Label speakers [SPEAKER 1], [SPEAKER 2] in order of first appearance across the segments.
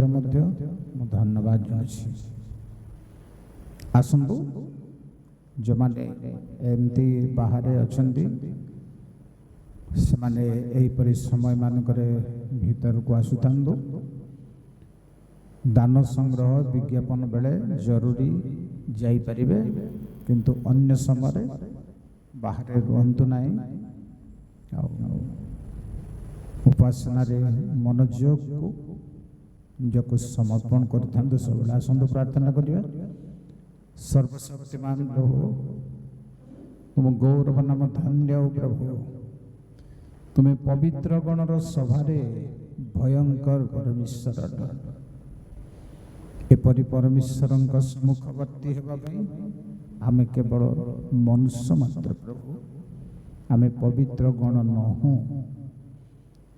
[SPEAKER 1] ନିକଟରେ ମଧ୍ୟ ମୁଁ ଧନ୍ୟବାଦ ଜଣାଉଛି। ଆସନ୍ତୁ ଯେଉଁମାନେ ଏମିତି ବାହାରେ ଅଛନ୍ତି ସେମାନେ ଏହିପରି ସମୟମାନଙ୍କରେ ଭିତରକୁ ଆସୁଥାନ୍ତୁ। ଦାନ ସଂଗ୍ରହ ବିଜ୍ଞାପନ ବେଳେ ଜରୁରୀ ଯାଇପାରିବେ, କିନ୍ତୁ ଅନ୍ୟ ସମୟରେ ବାହାରେ ରୁହନ୍ତୁ ନାହିଁ। ଆଉ ଉପାସନାରେ ମନୋଯୋଗକୁ ନିଜକୁ ସମର୍ପଣ କରିଥାନ୍ତୁ। ସବୁବେଳେ ଆସନ୍ତୁ ପ୍ରାର୍ଥନା କରିବା। ସର୍ବଶକ୍ତିମାନ ପ୍ରଭୁ, ତୁମ ଗୌରବ ନାମ ଧନ୍ୟ ପ୍ରଭୁ। ତୁମେ ପବିତ୍ର ଗଣର ସଭାରେ ଭୟଙ୍କର ପରମେଶ୍ୱର। ଏପରି ପରମେଶ୍ୱରଙ୍କ ସମ୍ମୁଖବର୍ତ୍ତୀ ହେବା ପାଇଁ ଆମେ କେବଳ ମନୁଷ୍ୟ ମାତ୍ର ପ୍ରଭୁ। ଆମେ ପବିତ୍ର ଗଣ ନହୁଁ।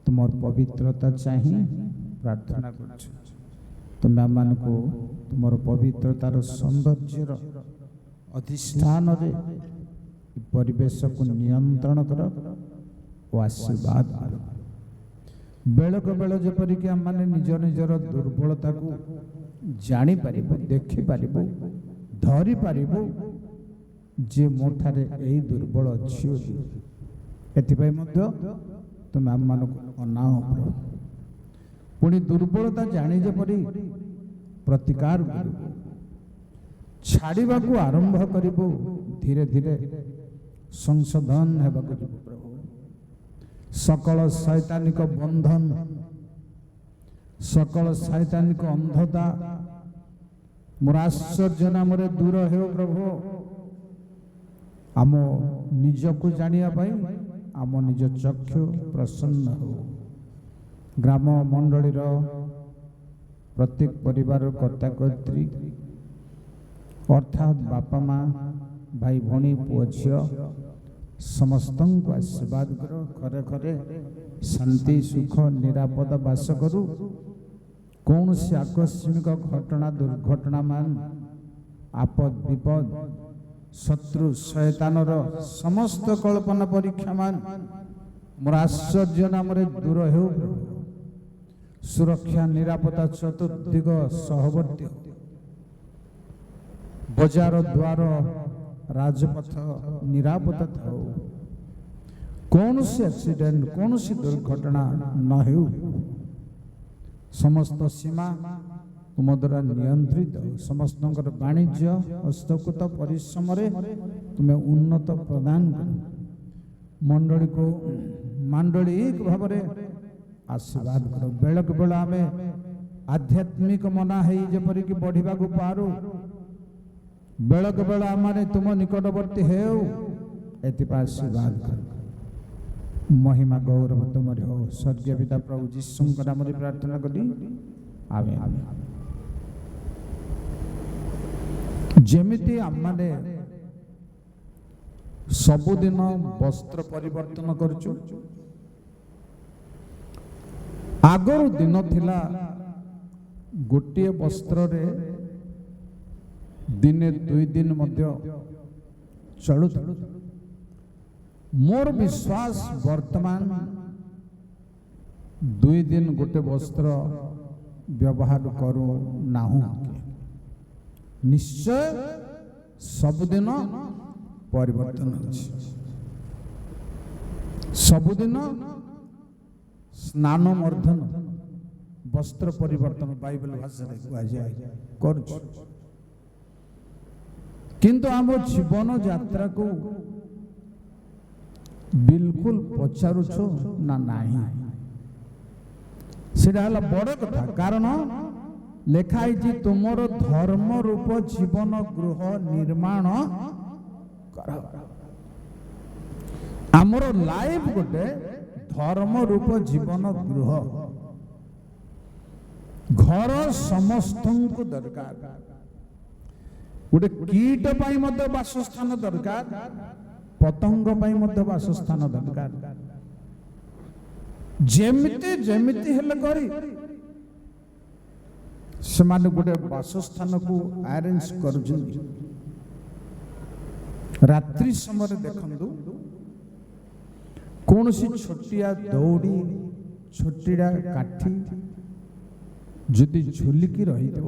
[SPEAKER 1] ତୁମର ପବିତ୍ରତା ଚାହିଁ ପ୍ରାର୍ଥନା କରୁଛୁ। ତୁମେ ଆମମାନଙ୍କୁ ତୁମର ପବିତ୍ରତାର ସୌନ୍ଦର୍ଯ୍ୟର ଅଧିଷ୍ଠାନରେ ପରିବେଶକୁ ନିୟନ୍ତ୍ରଣ କର ଓ ଆଶୀର୍ବାଦ କର। ବେଳକୁ ବେଳ ଯେପରିକି ଆମମାନେ ନିଜ ନିଜର ଦୁର୍ବଳତାକୁ ଜାଣିପାରିବୁ, ଦେଖିପାରିବୁ, ଧରିପାରିବୁ ଯେ ମୋ ଠାରେ ଏହି ଦୁର୍ବଳ ଅଛି। ଏଥିପାଇଁ ମଧ୍ୟ ତୁମେ ଆମମାନଙ୍କୁ ଅନାଅ ପ୍ରଭୁ। ପୁଣି ଦୁର୍ବଳତା ଜାଣି ଯେପରି ପ୍ରତିକାର କରିବୁ, ଛାଡ଼ିବାକୁ ଆରମ୍ଭ କରିବୁ, ଧୀରେ ଧୀରେ ସଂଶୋଧନ ହେବାକୁ ଯିବୁ ପ୍ରଭୁ। ସକଳ ଶୈତାନିକ ବନ୍ଧନ, ସକଳ ଶୈତାନିକ ଅନ୍ଧତା ମୋର ଆଶ୍ଚର୍ଯ୍ୟ ନାମରେ ଦୂର ହେଉ ପ୍ରଭୁ। ଆମ ନିଜକୁ ଜାଣିବା ପାଇଁ ଆମ ନିଜ ଚକ୍ଷୁ ପ୍ରସନ୍ନ ହେଉ। ଗ୍ରାମ ମଣ୍ଡଳୀର ପ୍ରତ୍ୟେକ ପରିବାର କର୍ତ୍ତା କର୍ତ୍ରୀ ଅର୍ଥାତ୍ ବାପା ମା, ଭାଇ ଭଉଣୀ, ପୁଅ ଝିଅ ସମସ୍ତଙ୍କୁ ଆଶୀର୍ବାଦ କର। ଘରେ ଘରେ ଶାନ୍ତି, ସୁଖ, ନିରାପଦ ବାସ କରୁ। କୌଣସି ଆକସ୍ମିକ ଘଟଣା, ଦୁର୍ଘଟଣା ମାନ, ଆପଦ ବିପଦ, ଶତ୍ରୁ ଶୈତାନର ସମସ୍ତ କଳ୍ପନା ପରୀକ୍ଷା ମାନ ମୋର ଆଶ୍ଚର୍ଯ୍ୟ ନାମରେ ଦୂର ହେଉ। ସୁରକ୍ଷା ନିରାପତ୍ତା ଚତୁର୍ଦିଗ ସହବର୍ତ୍ତୀ। ବଜାର ଦ୍ୱାର, ରାଜପଥ ନିରାପଦ ଥାଉ। କୌଣସି ଆକ୍ସିଡେଣ୍ଟ, କୌଣସି ଦୁର୍ଘଟଣା ନ ହେଉ। ସମସ୍ତ ସୀମା ତୁମ ଦ୍ୱାରା ନିୟନ୍ତ୍ରିତ। ସମସ୍ତଙ୍କର ବାଣିଜ୍ୟ ହସ୍ତକୃତ ପରିଶ୍ରମରେ ତୁମେ ଉନ୍ନତ ପ୍ରଦାନ କର। ମଣ୍ଡଳୀକୁ ମାଣ୍ଡଳିକ ଭାବରେ ଆଶୀର୍ବାଦ କର। ବେଳକୁ ବେଳ ଆମେ ଆଧ୍ୟାତ୍ମିକ ମନା ହେଇ ଯେପରିକି ବଢ଼ିବାକୁ ପାରୁ, ବେଳକୁ ବେଳ ଆମେ ତୁମ ନିକଟବର୍ତ୍ତୀ ହେଉ, ଏଥିପାଇଁ ଆଶୀର୍ବାଦ କର। ମହିମା ଗୌରବ ତୁମର ହଉ। ସ୍ୱର୍ଗୀୟ ପିତା ପ୍ରଭୁ ଯୀଶୁଙ୍କ ନାମରେ ପ୍ରାର୍ଥନା କଲି, ଆମେନ୍। ଯେମିତି ଆମମାନେ ସବୁଦିନ ବସ୍ତ୍ର ପରିବର୍ତ୍ତନ କରୁଛୁ, ଆଗରୁ ଦିନ ଥିଲା ଗୋଟିଏ ବସ୍ତ୍ରରେ ଦିନେ ଦୁଇ ଦିନ ମଧ୍ୟ ଚଳୁଥିଲା। ମୋର ବିଶ୍ୱାସ ବର୍ତ୍ତମାନ ଦୁଇ ଦିନ ଗୋଟେ ବସ୍ତ୍ର ବ୍ୟବହାର କରୁ ନାହୁଁ। ନିଶ୍ଚୟ ସବୁଦିନ ପରିବର୍ତ୍ତନ ହେଉଛି। ସବୁଦିନ ସ୍ନାନ ମର୍ଦ୍ଦନ, ବସ୍ତ୍ର ପରିବର୍ତ୍ତନ ବାଇବେଲ ଭାଷାରେ କୁହାଯାଏ କରୁଛୁ। କିନ୍ତୁ ଆମ ଜୀବନ ଯାତ୍ରାକୁ ବିଲକୁଲ ପଚାରୁଛୁ ନା ନାହିଁ, ସେଟା ହେଲା ବଡ଼ କଥା। କାରଣ ଲେଖା ହେଇଛି ତୁମର ଧର୍ମ ରୂପ ଜୀବନ ଗୃହ ନିର୍ମାଣ କର। ଆମର ଲାଇଫ ଗୋଟେ ଧର୍ମ ରୂପ ଜୀବନ ଗୃହ। ଘର ସମସ୍ତଙ୍କୁ ଦରକାର। ଗୋଟେ କୀଟ ପାଇଁ ମଧ୍ୟ ବାସସ୍ଥାନ ଦରକାର, ପତଙ୍ଗ ପାଇଁ ମଧ୍ୟ ବାସସ୍ଥାନ ଦରକାର। ଯେମିତି ଯେମିତି ହେଲେ କରି ସେମାନେ ଗୋଟେ ବାସସ୍ଥାନକୁ ଆରେଞ୍ଜ କରୁଛନ୍ତି। ରାତ୍ରି ସମୟରେ ଦେଖନ୍ତୁ, କୌଣସି ଛୋଟିଆ ଦଉଡ଼ି, ଛୋଟିଆ କାଠି যদি ଝୁଲିକି ରହିଥିବ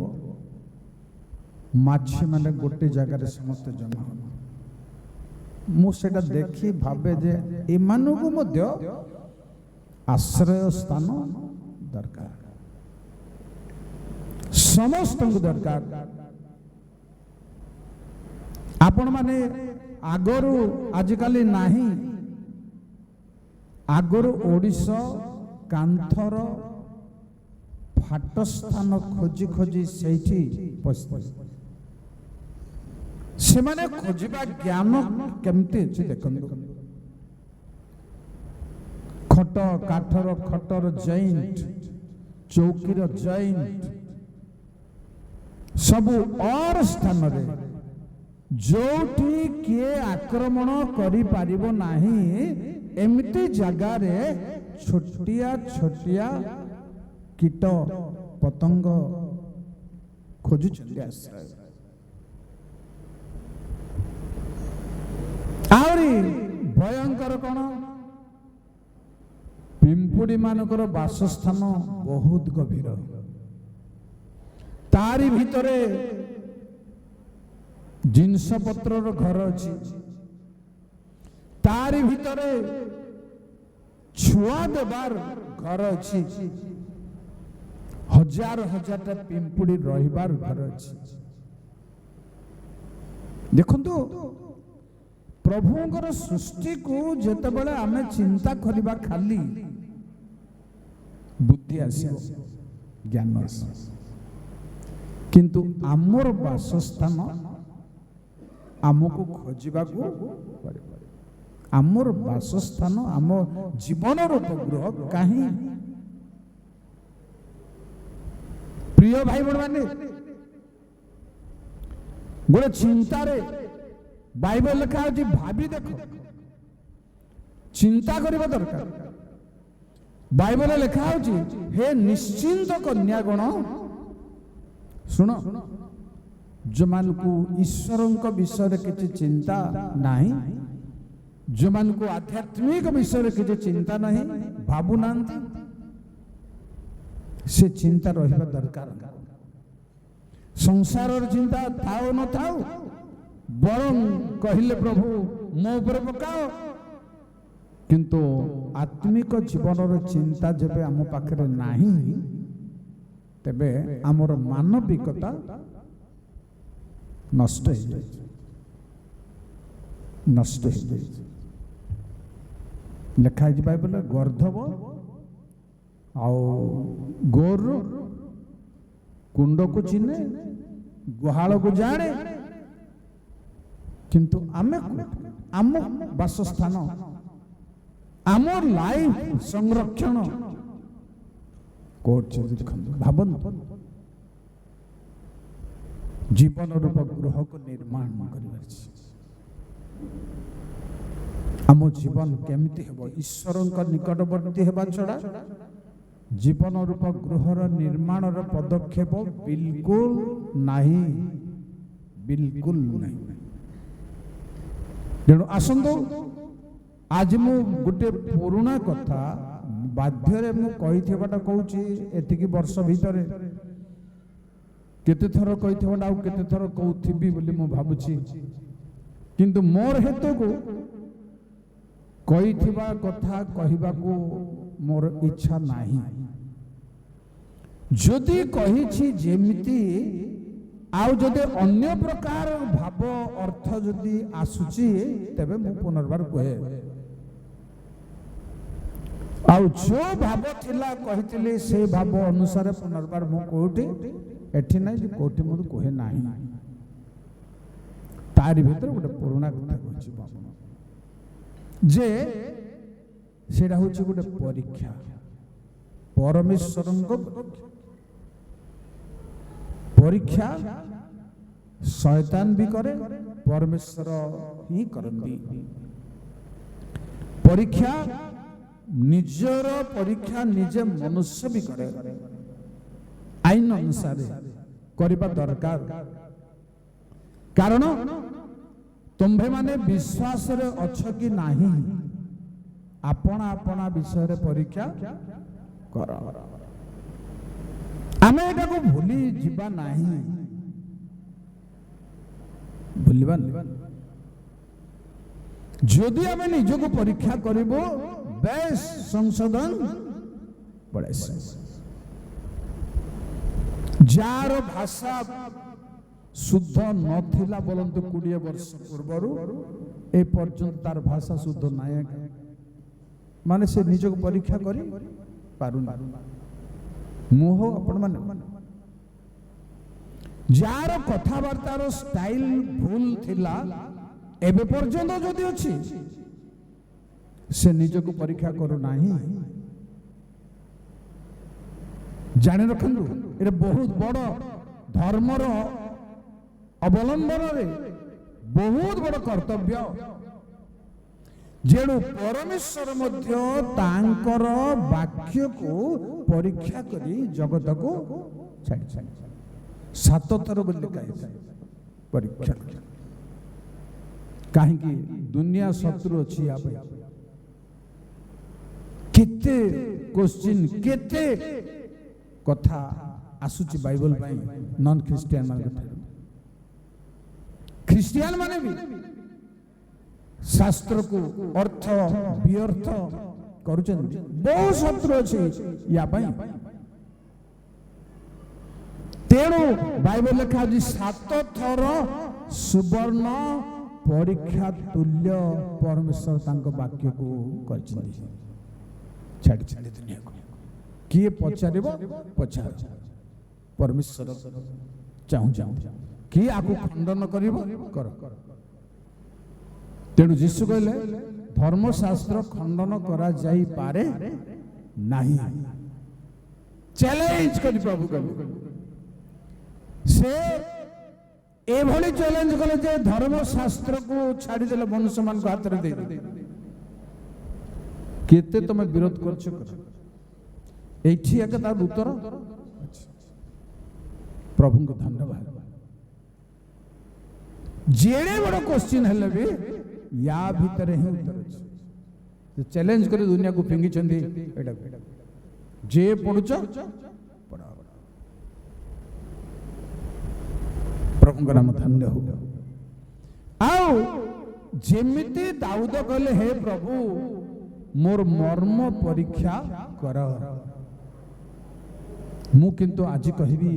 [SPEAKER 1] ମାଛି ମାନେ ଗୋଟେ ଜାଗାରେ ସମସ୍ତେ ଜମା ହେବ। ମୁଁ ସେଟା ଦେଖି ଭାବେ ଯେ ଏମାନଙ୍କୁ ମଧ୍ୟ ଆଶ୍ରୟ ସ୍ଥାନ ଦରକାର, ସମସ୍ତଙ୍କୁ ଦରକାର। ଆପଣ ମାନେ ଆଗରୁ ଆଜିକାଲି ନାହିଁ, ଆଗରୁ ଓଡ଼ିଶା କାନ୍ଥର ଫାଟ ସ୍ଥାନ ଖୋଜି ଖୋଜି ସେଇଠି ପଶିଥିଲେ। ସେମାନେ ଖୋଜିବା ଜ୍ଞାନ କେମିତି ଅଛି ଦେଖନ୍ତୁ। ଖଟ କାଠର ଖଟର ଜଏଣ୍ଟ, ଚୌକିର ଜଏଣ୍ଟ ସବୁ ଅର ସ୍ଥାନରେ ଯୋଉଠି କିଏ ଆକ୍ରମଣ କରିପାରିବ ନାହିଁ ଏମିତି ଜାଗାରେ ଛୋଟିଆ ଛୋଟିଆ କୀଟ ପତଙ୍ଗ ଖୋଜୁଛନ୍ତି ଆଶ୍ରୟ। ଆହୁରି ଭୟଙ୍କର କଣ, ପିମ୍ପୁଡ଼ି ମାନଙ୍କର ବାସସ୍ଥାନ ବହୁତ ଗଭୀର। ତାରି ଭିତରେ ଜିନିଷ ପତ୍ରର ଘର ଅଛି, ତାରି ଭିତରେ ଛୁଆ ଦେବାର ଘର ଅଛି, ହଜାର ହଜାରଟା ପିମ୍ପୁଡ଼ି ରହିବାର ଘର ଅଛି। ଦେଖନ୍ତୁ ପ୍ରଭୁଙ୍କର ସୃଷ୍ଟିକୁ ଯେତେବେଳେ ଆମେ ଚିନ୍ତା କରିବା ଖାଲି ବୁଦ୍ଧି ଆସିବ, ଜ୍ଞାନ ଆସିବ, କିନ୍ତୁ ଆମର ବାସସ୍ଥାନ ଆମକୁ ଖୋଜିବାକୁ ପଡ଼ିବ। ଆମର ବାସସ୍ଥାନ ଆମ ଜୀବନର ଉପଗ୍ରହ କାହିଁ? ପ୍ରିୟ ଭାଇ ଭଉଣୀ ମାନେ, ଗୋଟେ ଚିନ୍ତାରେ ବାଇବେଲ ଲେଖା ହେଉଛି, ଭାବି ଦେଖ, ଚିନ୍ତା କରିବା ଦରକାର। ବାଇବେଲ ଲେଖା ହେଉଛି, ହେ ନିଶ୍ଚିନ୍ତ କନ୍ୟାଗଣ ଶୁଣ, ଯେଉଁମାନଙ୍କୁ ଈଶ୍ୱରଙ୍କ ବିଷୟରେ କିଛି ଚିନ୍ତା ନାହିଁ, ଯେଉଁମାନଙ୍କୁ ଆଧ୍ୟାତ୍ମିକ ବିଷୟରେ କିଛି ଚିନ୍ତା ନାହିଁ, ଭାବୁନାହାନ୍ତି, ସେ ଚିନ୍ତା ରହିବା ଦରକାର। ସଂସାରର ଚିନ୍ତା ଥାଉ ନଥାଉ, ବରଂ କହିଲେ ପ୍ରଭୁ ମୋ ଉପରେ ପକାଅ, କିନ୍ତୁ ଆତ୍ମିକ ଜୀବନର ଚିନ୍ତା ଯେବେ ଆମ ପାଖରେ ନାହିଁ, ତେବେ ଆମର ମାନବିକତା ନଷ୍ଟ ହେଇଯାଇଛି, ନଷ୍ଟ ହେଇଯାଇଛି। ଲେଖା ହେଇଛି ବାଇବେଲରେ, ଗର୍ଦ୍ଧବ ଆଉ ଗୋରୁ କୁଣ୍ଡକୁ ଚିହ୍ନେ, ଗୁହାଳକୁ ଜାଣେ, କିନ୍ତୁ ଆମେ ଆମ ବାସସ୍ଥାନ, ଆମ ଲାଇଫ ସଂରକ୍ଷଣ କୋଉଠି ଦେଖନ୍ତୁ। ଭାବନ୍ତୁ, ଜୀବନର ଉପଗ୍ରହକୁ ନିର୍ମାଣ କରିପାରିଛି। ଆମ ଜୀବନ କେମିତି ହେବ? ଈଶ୍ୱରଙ୍କ ନିକଟବର୍ତ୍ତୀ ହେବା ଛଡ଼ା ଜୀବନ ରୂପ ଗୃହର ନିର୍ମାଣର ପଦକ୍ଷେପ ବିଲକୁଲ ନାହିଁ, ବିଲକୁଲ ନାହିଁ। ତେଣୁ ଆସନ୍ତୁ, ଆଜି ମୁଁ ଗୋଟେ ପୁରୁଣା କଥା ବାଧ୍ୟରେ ମୁଁ କହିଥିବାଟା କହୁଛି। ଏତିକି ବର୍ଷ ଭିତରେ କେତେଥର କହିଥିବାଟା ଆଉ କେତେଥର କହୁଥିବି ବୋଲି ମୁଁ ଭାବୁଛି, କିନ୍ତୁ ମୋର ହେତୁକୁ କହିଥିବା କଥା କହିବାକୁ ମୋର ଇଚ୍ଛା ନାହିଁ। ଯଦି କହିଛି ଯେମିତି, ଆଉ ଯଦି ଅନ୍ୟ ପ୍ରକାର ଭାବ ଅର୍ଥ ଯଦି ଆସୁଛି, ତେବେ ମୁଁ ପୁନର୍ବାର କହେ। ଆଉ ଯୋଉ ଭାବ ଥିଲା କହିଥିଲି, ସେ ଭାବ ଅନୁସାରେ ପୁନର୍ବାର ମୁଁ କୋଉଠି ଏଠି ନାହିଁ ଯେ କୋଉଠି ମୁଁ କହେ ନାହିଁ। ତାରି ଭିତରେ ଗୋଟେ ପୁରୁଣା କଥା କହୁଛି ଯେ ସେଇଟା ହଉଛି ଗୋଟେ ପରୀକ୍ଷା, ପରମେଶ୍ୱରଙ୍କ ପରୀକ୍ଷା। ଶୟତାନ ବି କରେ, ପରମେଶ୍ୱର ହିଁ କରନ୍ତି ପରୀକ୍ଷା। ନିଜର ପରୀକ୍ଷା ନିଜେ ମନୁଷ୍ୟ ବି କରେ, ଆଇନ ଅନୁସାରେ କରିବା ଦରକାର। କାରଣ ତୁମ୍ଭେ ମାନେ ବିଶ୍ୱାସରେ ଅଛ କି ନାହିଁ, ଆପଣା ଆପଣା ବିଷୟରେ ପରୀକ୍ଷା କର। आमे एटा को भूली जीवा नहीं, भूलिबा जदि आमे निजको परीक्षा करिबो बेस संशोधन पड़े। जार भाषा शुद्ध नथिला बोलंतु 20 वर्ष पूर्वरु ए पर्यंत तार भाषा शुद्ध नाय माने से निजको परीक्षा करी पारुन मोह अपन माने जार कथाबार्तार स्टाइल भूल थिला एबे पर्यंत जदि अछि से निजको परीक्षा करू नाही। जाने रखंतु एटा बहुत बड़ धर्मर अवलंबन रे बहुत बड़ कर्तव्य जेणु परमेश्वर मध्य तांकर वाक्य को परीक्षा करी जगत को छाड़ी छाड़ी 7 थर बोली परीक्षा कहीं दुनिया शत्रु अच्छी आप केते क्वेश्चन केते कथा आसुची बाइबल पाई नॉन क्रिश्चियन मान क्रिश्चियन माने भी शास्त्र को अर्थ व्यर्थ करूचन बहुत शत्रु अछि या पाई तेणु बाइबल लिखा अछि 7 थर सुवर्ण परीक्षा तुल्य परमेश्वर तांको वाक्य को करछिन छाड़ी छाड़ी दुनिया को किए पचारिबो पचार परमेश्वर चाहू चाहू किए आकु खंडन करिबो कर। तेणु यीशु कहले धर्मशास्त्र खंडन करा जाई पारे नाही चैलेंज करी प्रभु कहले से एभली चैलेंज कले जे धर्मशास्त्र को छाड़ी देले मनुष्य मान को हाथ रे दे केते तमे विरोध करछ एठी एक तार उत्तर प्रभु को धन्यवाद जेड़े बड़ क्वेश्चन हेले भी या भीतर ही उत्तर अछि चैलेंज करे दुनिया को फेंगी चंदी एटा जे पढुछ पढा प्रभु का नाम धन्य हो। आओ जेमिति दाऊद कहले हे प्रभु मोर मर्म परीक्षा कर मु किंतु आज कहबी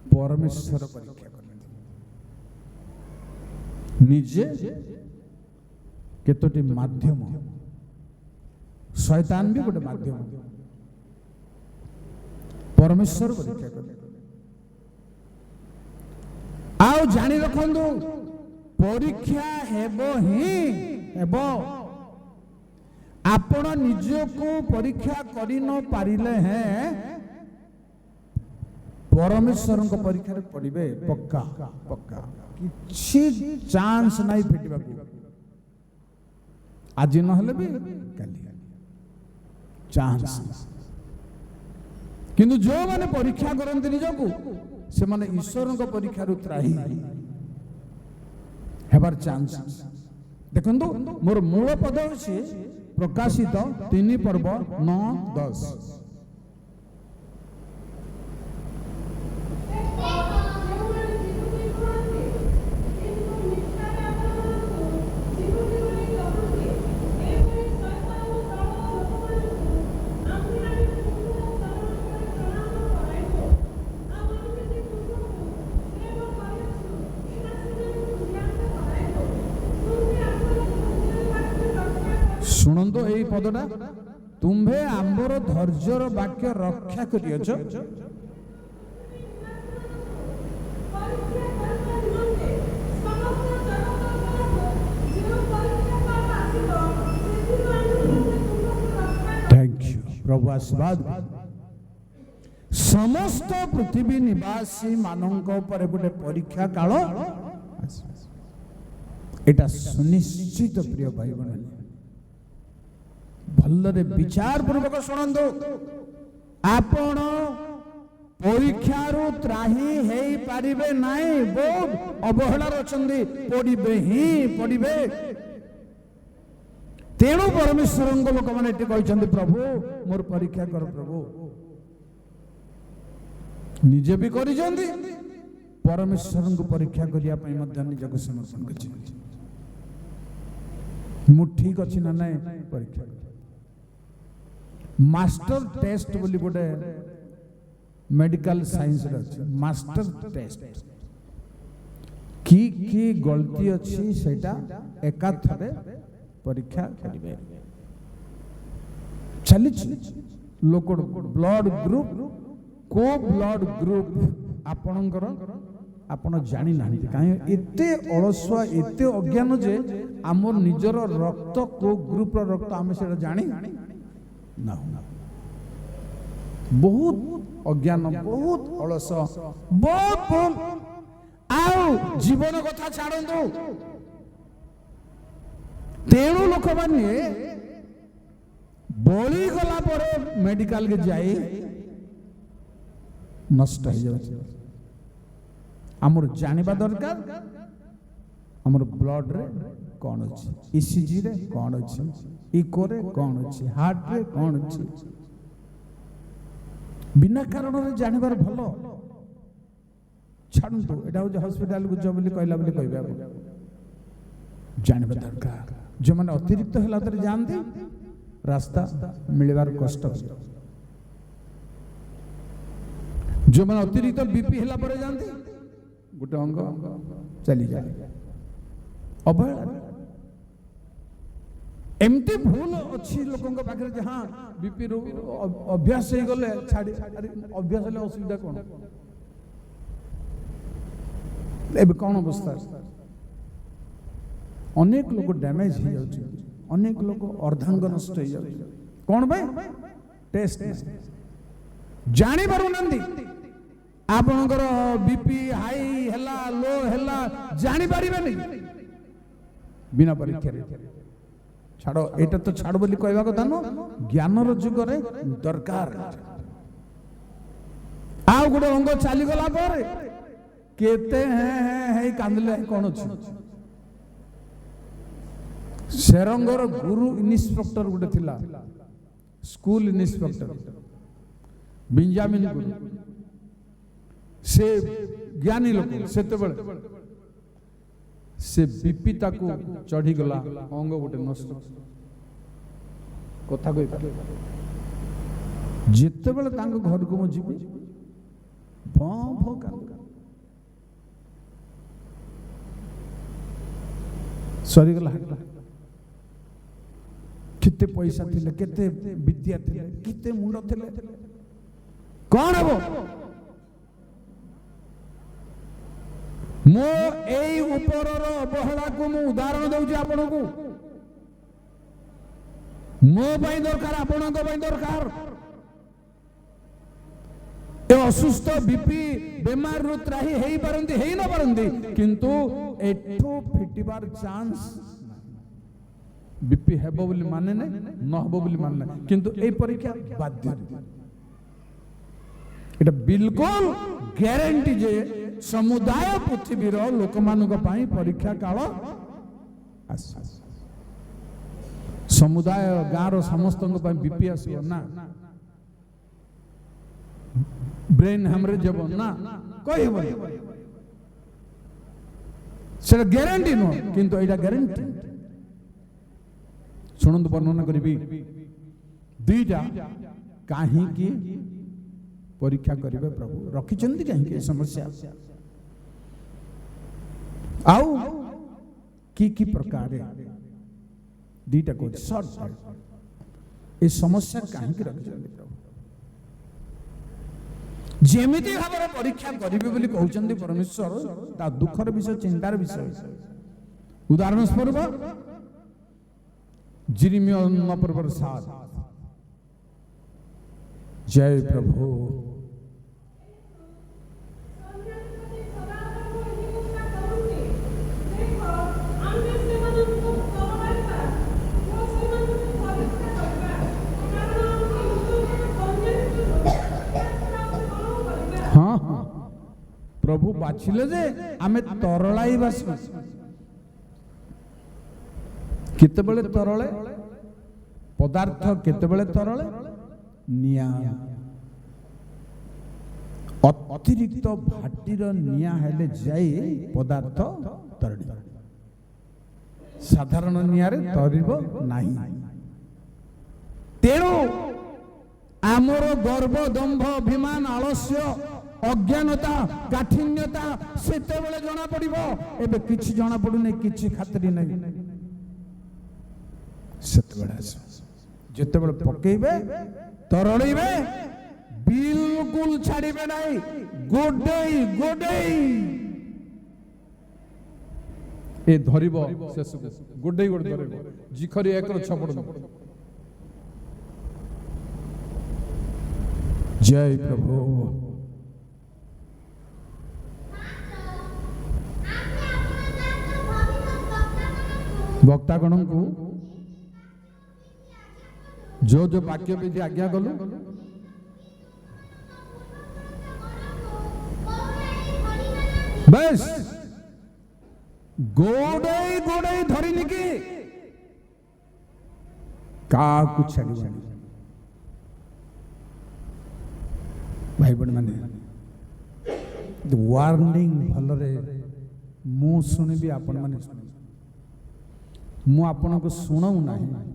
[SPEAKER 1] परमेश्वर परीक्षा कर निजे केतोटी माध्यम शैतान भी गोटे माध्यम परमेश्वर परीक्षा कर आओ जानी रखंदु परीक्षा हेबो ही हेबो आपण निजको परीक्षा करि न पारिले हैं परमेश्वर को परीक्षा रे पड़िबे पक्का पक्का किछि चांस नहीं फेटिबा को आज न हले भी काली चांस किंतु जो माने परीक्षा करंती निजको से माने ईश्वर को परीक्षा रू त्राही हेबार चांस देखंतु मोर मूल पद अछि प्रकाशित 3 पर्व 9-10 शुणंतो यही पदटा तुम्भे आंबर धैर्यर वाक्य रक्षा करियछ थैंक यू प्रभु आशीर्वाद समस्त पृथ्वी निवासी मानक ऊपर गोटे परीक्षा काल एटा सुनिश्चित प्रिय भाई बहन भलरे विचार पूर्वक शुणंतु आपण परीक्षारू त्राही हेई पारिबे नाही बहुत अवहेलार अछंदी पड़िबे ही पड़िबे तेणु परमेश्वर लोक मैंने कहते प्रभु मोर परीक्षा कर प्रभु ନିଜେ ବି କରିଛନ୍ତି, ପରମେଶ୍ୱରଙ୍କୁ ପରୀକ୍ଷା କରିବା ପାଇଁ ମଧ୍ୟ ନିଜକୁ ସମର୍ପଣ କରିଛନ୍ତି। ମୁଁ ଠିକ ଅଛି ନା ନାଇଁ ପରୀକ୍ଷା। ମାଷ୍ଟର ଟେଷ୍ଟ ବୋଲି ଗୋଟେ मेडिकल साइंस मास्टर टेस्ट की गलती अच्छी सेटा एकाथरे परीक्षा करिवे चली लोक ब्लड ग्रुप को ब्लड ग्रुप आपणकर आपण जानी नाही काहे एते अलसुआ एते अज्ञान जे हमर निजर रक्त को ग्रुप रो रक्त आमे सेटा जानी ना बहुत अज्ञान बहुत अलस बहुत भूल आओ जीवन कथा छाड़ू तेणु लोक माने बली गला पर मेडिकल के जाए नष्ट हो जाए आमर जानिबा दरकार आमर ब्लड रे कौन अछि ईसीजी रे कौन अछि इको रे कौन अछि हार्ट रे कौन अछि बिना कारण रे जानिबार भलो छाड़ू एटा हो हॉस्पिटल को जब कहला बोली कहबे जानिबा दरकार जो माने अतिरिक्त हला तरे जानते रास्ता मिलबार कष्ट जो माने अतिरिक्त बीपी हला पर जानते गोटे अंग चली जाए अवहेला एमती भूल अच्छी लोकों पाखे जहाँ बीपी रो अभ्यास हो गले छाड़ी अभ्यास हेले असुविधा कौन एबे कौन अवस्था अनेक लोग डैमेज हो जाउछ अनेक लोग अर्धांग नष्ट हो जाउछ कौन भाई टेस्ट जानी पारु नंदी आपनकर बीपी हाई हेला लो हेला जानी पारिबे नहीं बिना परीक्षा छाड़ एटा तो छाड़ बोली कहवा कथा न ज्ञान जुग दरकार आउ गोटे अंग चली गला पर केते है कांदले कौन अछि शेरंगर गुरु इन्स्पेक्टर गोटे थिला स्कूल इन्स्पेक्टर बेंजामिन गुरु से ज्ञानी लोक सेते बेले से बीपी ताकू चढ़ी गला अंग गोटे नष्ट कथा कहि जिते बेले तांग घर को मु जीवी भं भं कांद सरी गला किते पैसा थिले केते विद्या थिले किते मुंड थिले कौन हबो मो एई उपरर अवहेला को मु उदाहरण दउची आपन को मो पई दरकार आपन को पई दरकार ए असुस्थ बीपी बीमार रु त्राही हेई परंती हेई न परंती किंतु एठो फिटिबार चांस बीपी हेबो बोली माने नै न हेबो बोली माने किंतु ए परीक्षा बाध्य एटा बिल्कुल ग्यारंटी जे समुदाय पृथ्वीर लोक मानक पाई परीक्षा काल समुदाय गाँव समस्त बीपी आसो ना ब्रेन हेमरेज जब ना कही से ग्यारंटी नुह किंतु एटा ग्यारंटी शुणु वर्णना करी दुईटा कहीं की परीक्षा करेंगे प्रभु रखिंट कहीं समस्या आउ की प्रकार दीटा को शॉर्ट ये समस्या कहीं रखिंट प्रभु जेमिति भाव परीक्षा करेंगे बोली कहते परमेश्वर ता दुखर विषय चिंतार विषय उदाहरण स्वरूप जिरिमिया 9:7 जय प्रभु हाँ हाँ प्रभु बाछिले जे आमे तरलाई बासी केतेबेले तरले पदार्थ केतेबेले तरले निया ଅତିରିକ୍ତ ଭାଟିର ନିଆଁ ହେଲେ ଯାଇ ପଦାର୍ଥ ତରଳିବ, ସାଧାରଣ ନିଆଁରେ ତରିବ ନାହିଁ। ତେଣୁ ଆମର ଗର୍ବ, ଦମ୍ଭ, ଅଭିମାନ, ଆଳସ୍ୟ, ଅଜ୍ଞାନତା, କାଠିନ୍ୟତା ସେତେବେଳେ ଜଣା ପଡିବ। ଏବେ କିଛି ଜଣା ପଡୁନି, କିଛି ଖାତିର ନାହିଁ। ସେତେବେଳେ ଆସିବ ଯେତେବେଳେ ପକେଇବେ, ତରଳେଇବେ, ବିଲକୁଲ ଛାଡ଼ିବେ ନାହିଁ। ଗୋଡେଇ ଗୋଡେଇ
[SPEAKER 2] ଏ ଧରିବ, ଶେଷକୁ ଗୋଡେଇ ଗୋଡେଇ ଧରିବ, ଜିଖରି ଏକର ଛପଡ଼।
[SPEAKER 1] ଜୟ ପ୍ରଭୁ। ବକ୍ତାଗଣଙ୍କୁ जो वाक्य विधि आज्ञा कलु, बस गोड़े गोड़े धरिनी की का कुछ भाई बड़ माने वार्निंग भलरे मु शुणबी आपण माने मु आपण को शुणाऊ ना,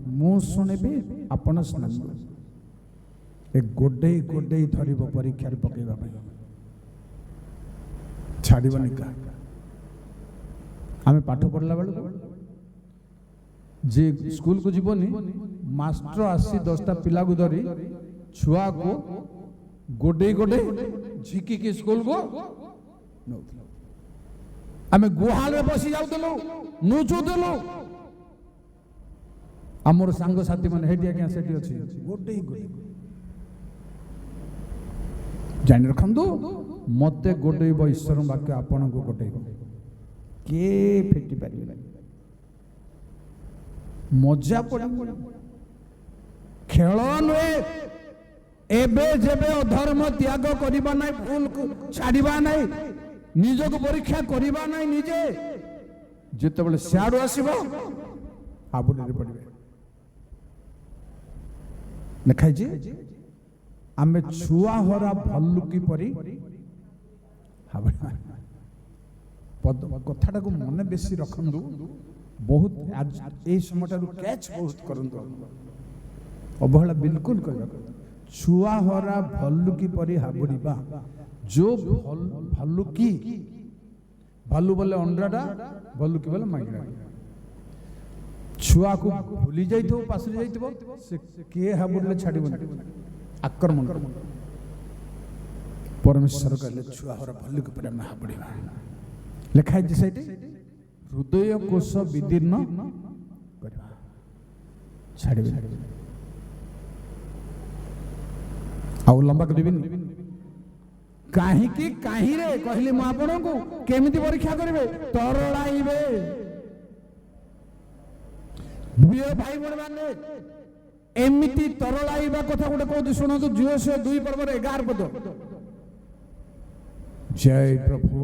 [SPEAKER 1] मु शुणबी आपण शुणु। ए गोडे गोडे धरिब परीक्षा पकेवा छाड़बनी का। आम पाठ पढ़ला बेलू जे स्कूल को जीवनी मास्टर आसी 10टा पिला को धरी छुआ को गोडे गोडे झिकी के स्कूल को आम गुहाल में बसी जाऊलु, नुचुलु। आमर सांग साथी मैंने हेटी आज्ञा सेठी अछि गोडे गोडे जान रखंदु। मते गोडेब ईश्वर वाक्य आपण को गोडेब के फेटी पारि मजा पड़ खेल नुहे। एबे जेबे अधर्म त्याग करिबा नै, भूल को छाड़िबा नै, निज को परीक्षा करिबा नै, निजे जेते बेले सियाडो आसीबो आबुडे पड़िबे। लिखाई जे आमे छुआ हरा भल्लुकी परी कथाटा को मन बेसी रखंदु। बहुत ए समयटारू कैच बहुत करंदु, अवहेला बिल्कुल करबा। छुआ हरा भल्लुकी परी हाबुड़ीबा। जो भल्लुकी, भालू बोले अंडाटा, भल्लुकी बोले मांगड़ा। छुआ को भूली जाइथो, पासरी जाइथो, से के हाबुड़ले छाड़िबो आक्रमण। परमेश्वर कहले छुआ हरा भल्लुकी परी हम हाबुड़ीबा। लिखाई जे सेठी हृदय कोश विदीर्ण करबा, छाड़िबे। आउ लंबा करिबिनी काहे की काहे रे कहली म आपण को केमिति परीक्षा करिवे, तरलाइबे। प्रिय भाई बण माने एमिति तरलाइबा कथा गोटे कहू सुनतु। जोश 2 पर्व 11 पद। जय प्रभु।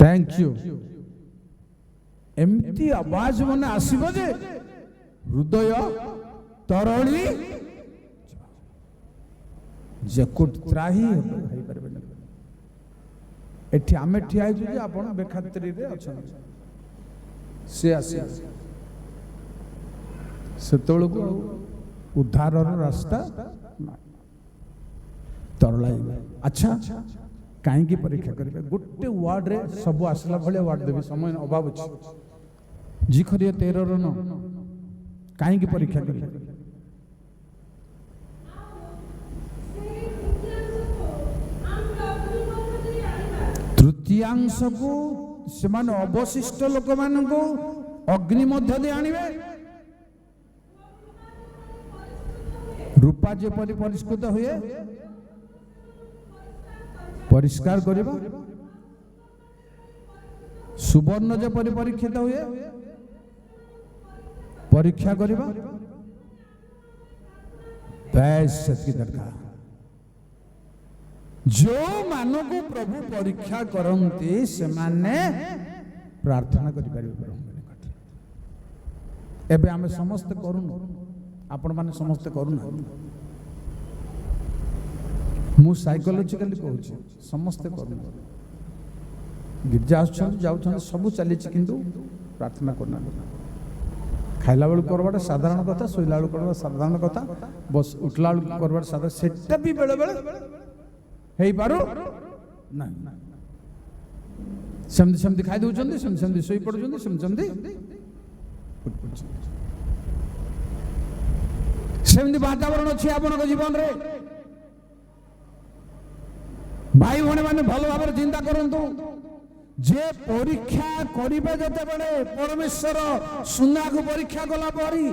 [SPEAKER 1] Thank you. एमती आवाज मन आसीबो जे हृदय तरली जकुट त्राही होई परबे न। एठी आमे ठिया जे आपण बेखातरी रे अछन से आसी सेतोल को उद्धार रास्ता तरलाई। अच्छा कहीं की परीक्षा करेंगे गोटे वार्ड रे सब आसला भले वार्ड देवी, समय अभाव अछि। जिखरिया 13 रन कहीं की परीक्षा करेंगे। तृतीयांश को समान अवशिष्ट लोक मान को अग्नि मध्य दे आनिबे। रूपा जेपरि परिष्कृत हुए परिष्कार करिबा, सुवर्ण जेपरि परीक्षित हुए परीक्षा करिबा। बस सेतकी दरकार जो मानक प्रभु परीक्षा करते से माने प्रार्थना करि परिबे प्रभु निकट एबे आमे समस्त करूनु आपण माने समस्त करूनु मु साइकोलॉजिकली कहूँ समस्त करूनु गिरजा आछन जाउछन सब चली किंतु प्रार्थना करना खाइला बेलू करवाटा साधारण कथा शोला बेलू करवा साधारण कथा बस उठला बेलू करवाटा साधारण सेटा भी बेले बेले हेई पारो ना समझ समझ खाई दउछन समझ समझ सोई पडुछन समझ समझ सेमती वातावरण अच्छी आपन जीवन रे भाई भने माने भल भाव चिंता करंतु जे परीक्षा करिबे जते बेले परमेश्वर सुना को परीक्षा कला परी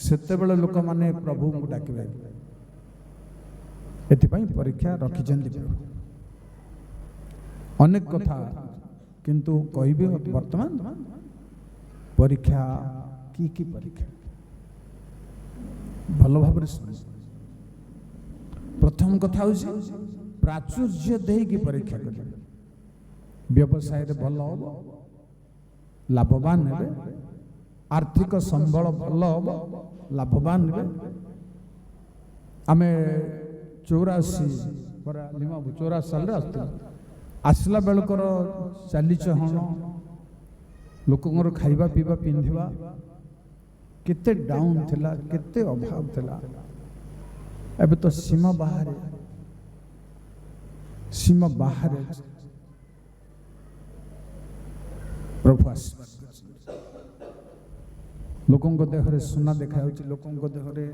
[SPEAKER 1] सेते बेले लोक माने प्रभु को डाकिबे एति पई परीक्षा रखि जंदी अनेक कथा किंतु कहिबे वर्तमान परीक्षा की परीक्षा भल भाव प्रथम कथा होछि प्राचुर्य देही की परीक्षा करिबे व्यवसाय रे भल हो लाभवान हेबे आर्थिक संबल भल हो लाभवान हेबे आमे 84 बरा लिमा 84 साल रे आसला बेलकर चाली चहण लोकंर खाइबा पीबा पिंधिबा केते डाउन थिला केते अभाव थिला एबे तो सीमा बाहर प्रभु लोकों देहरे सुना देखा लोकों देहरे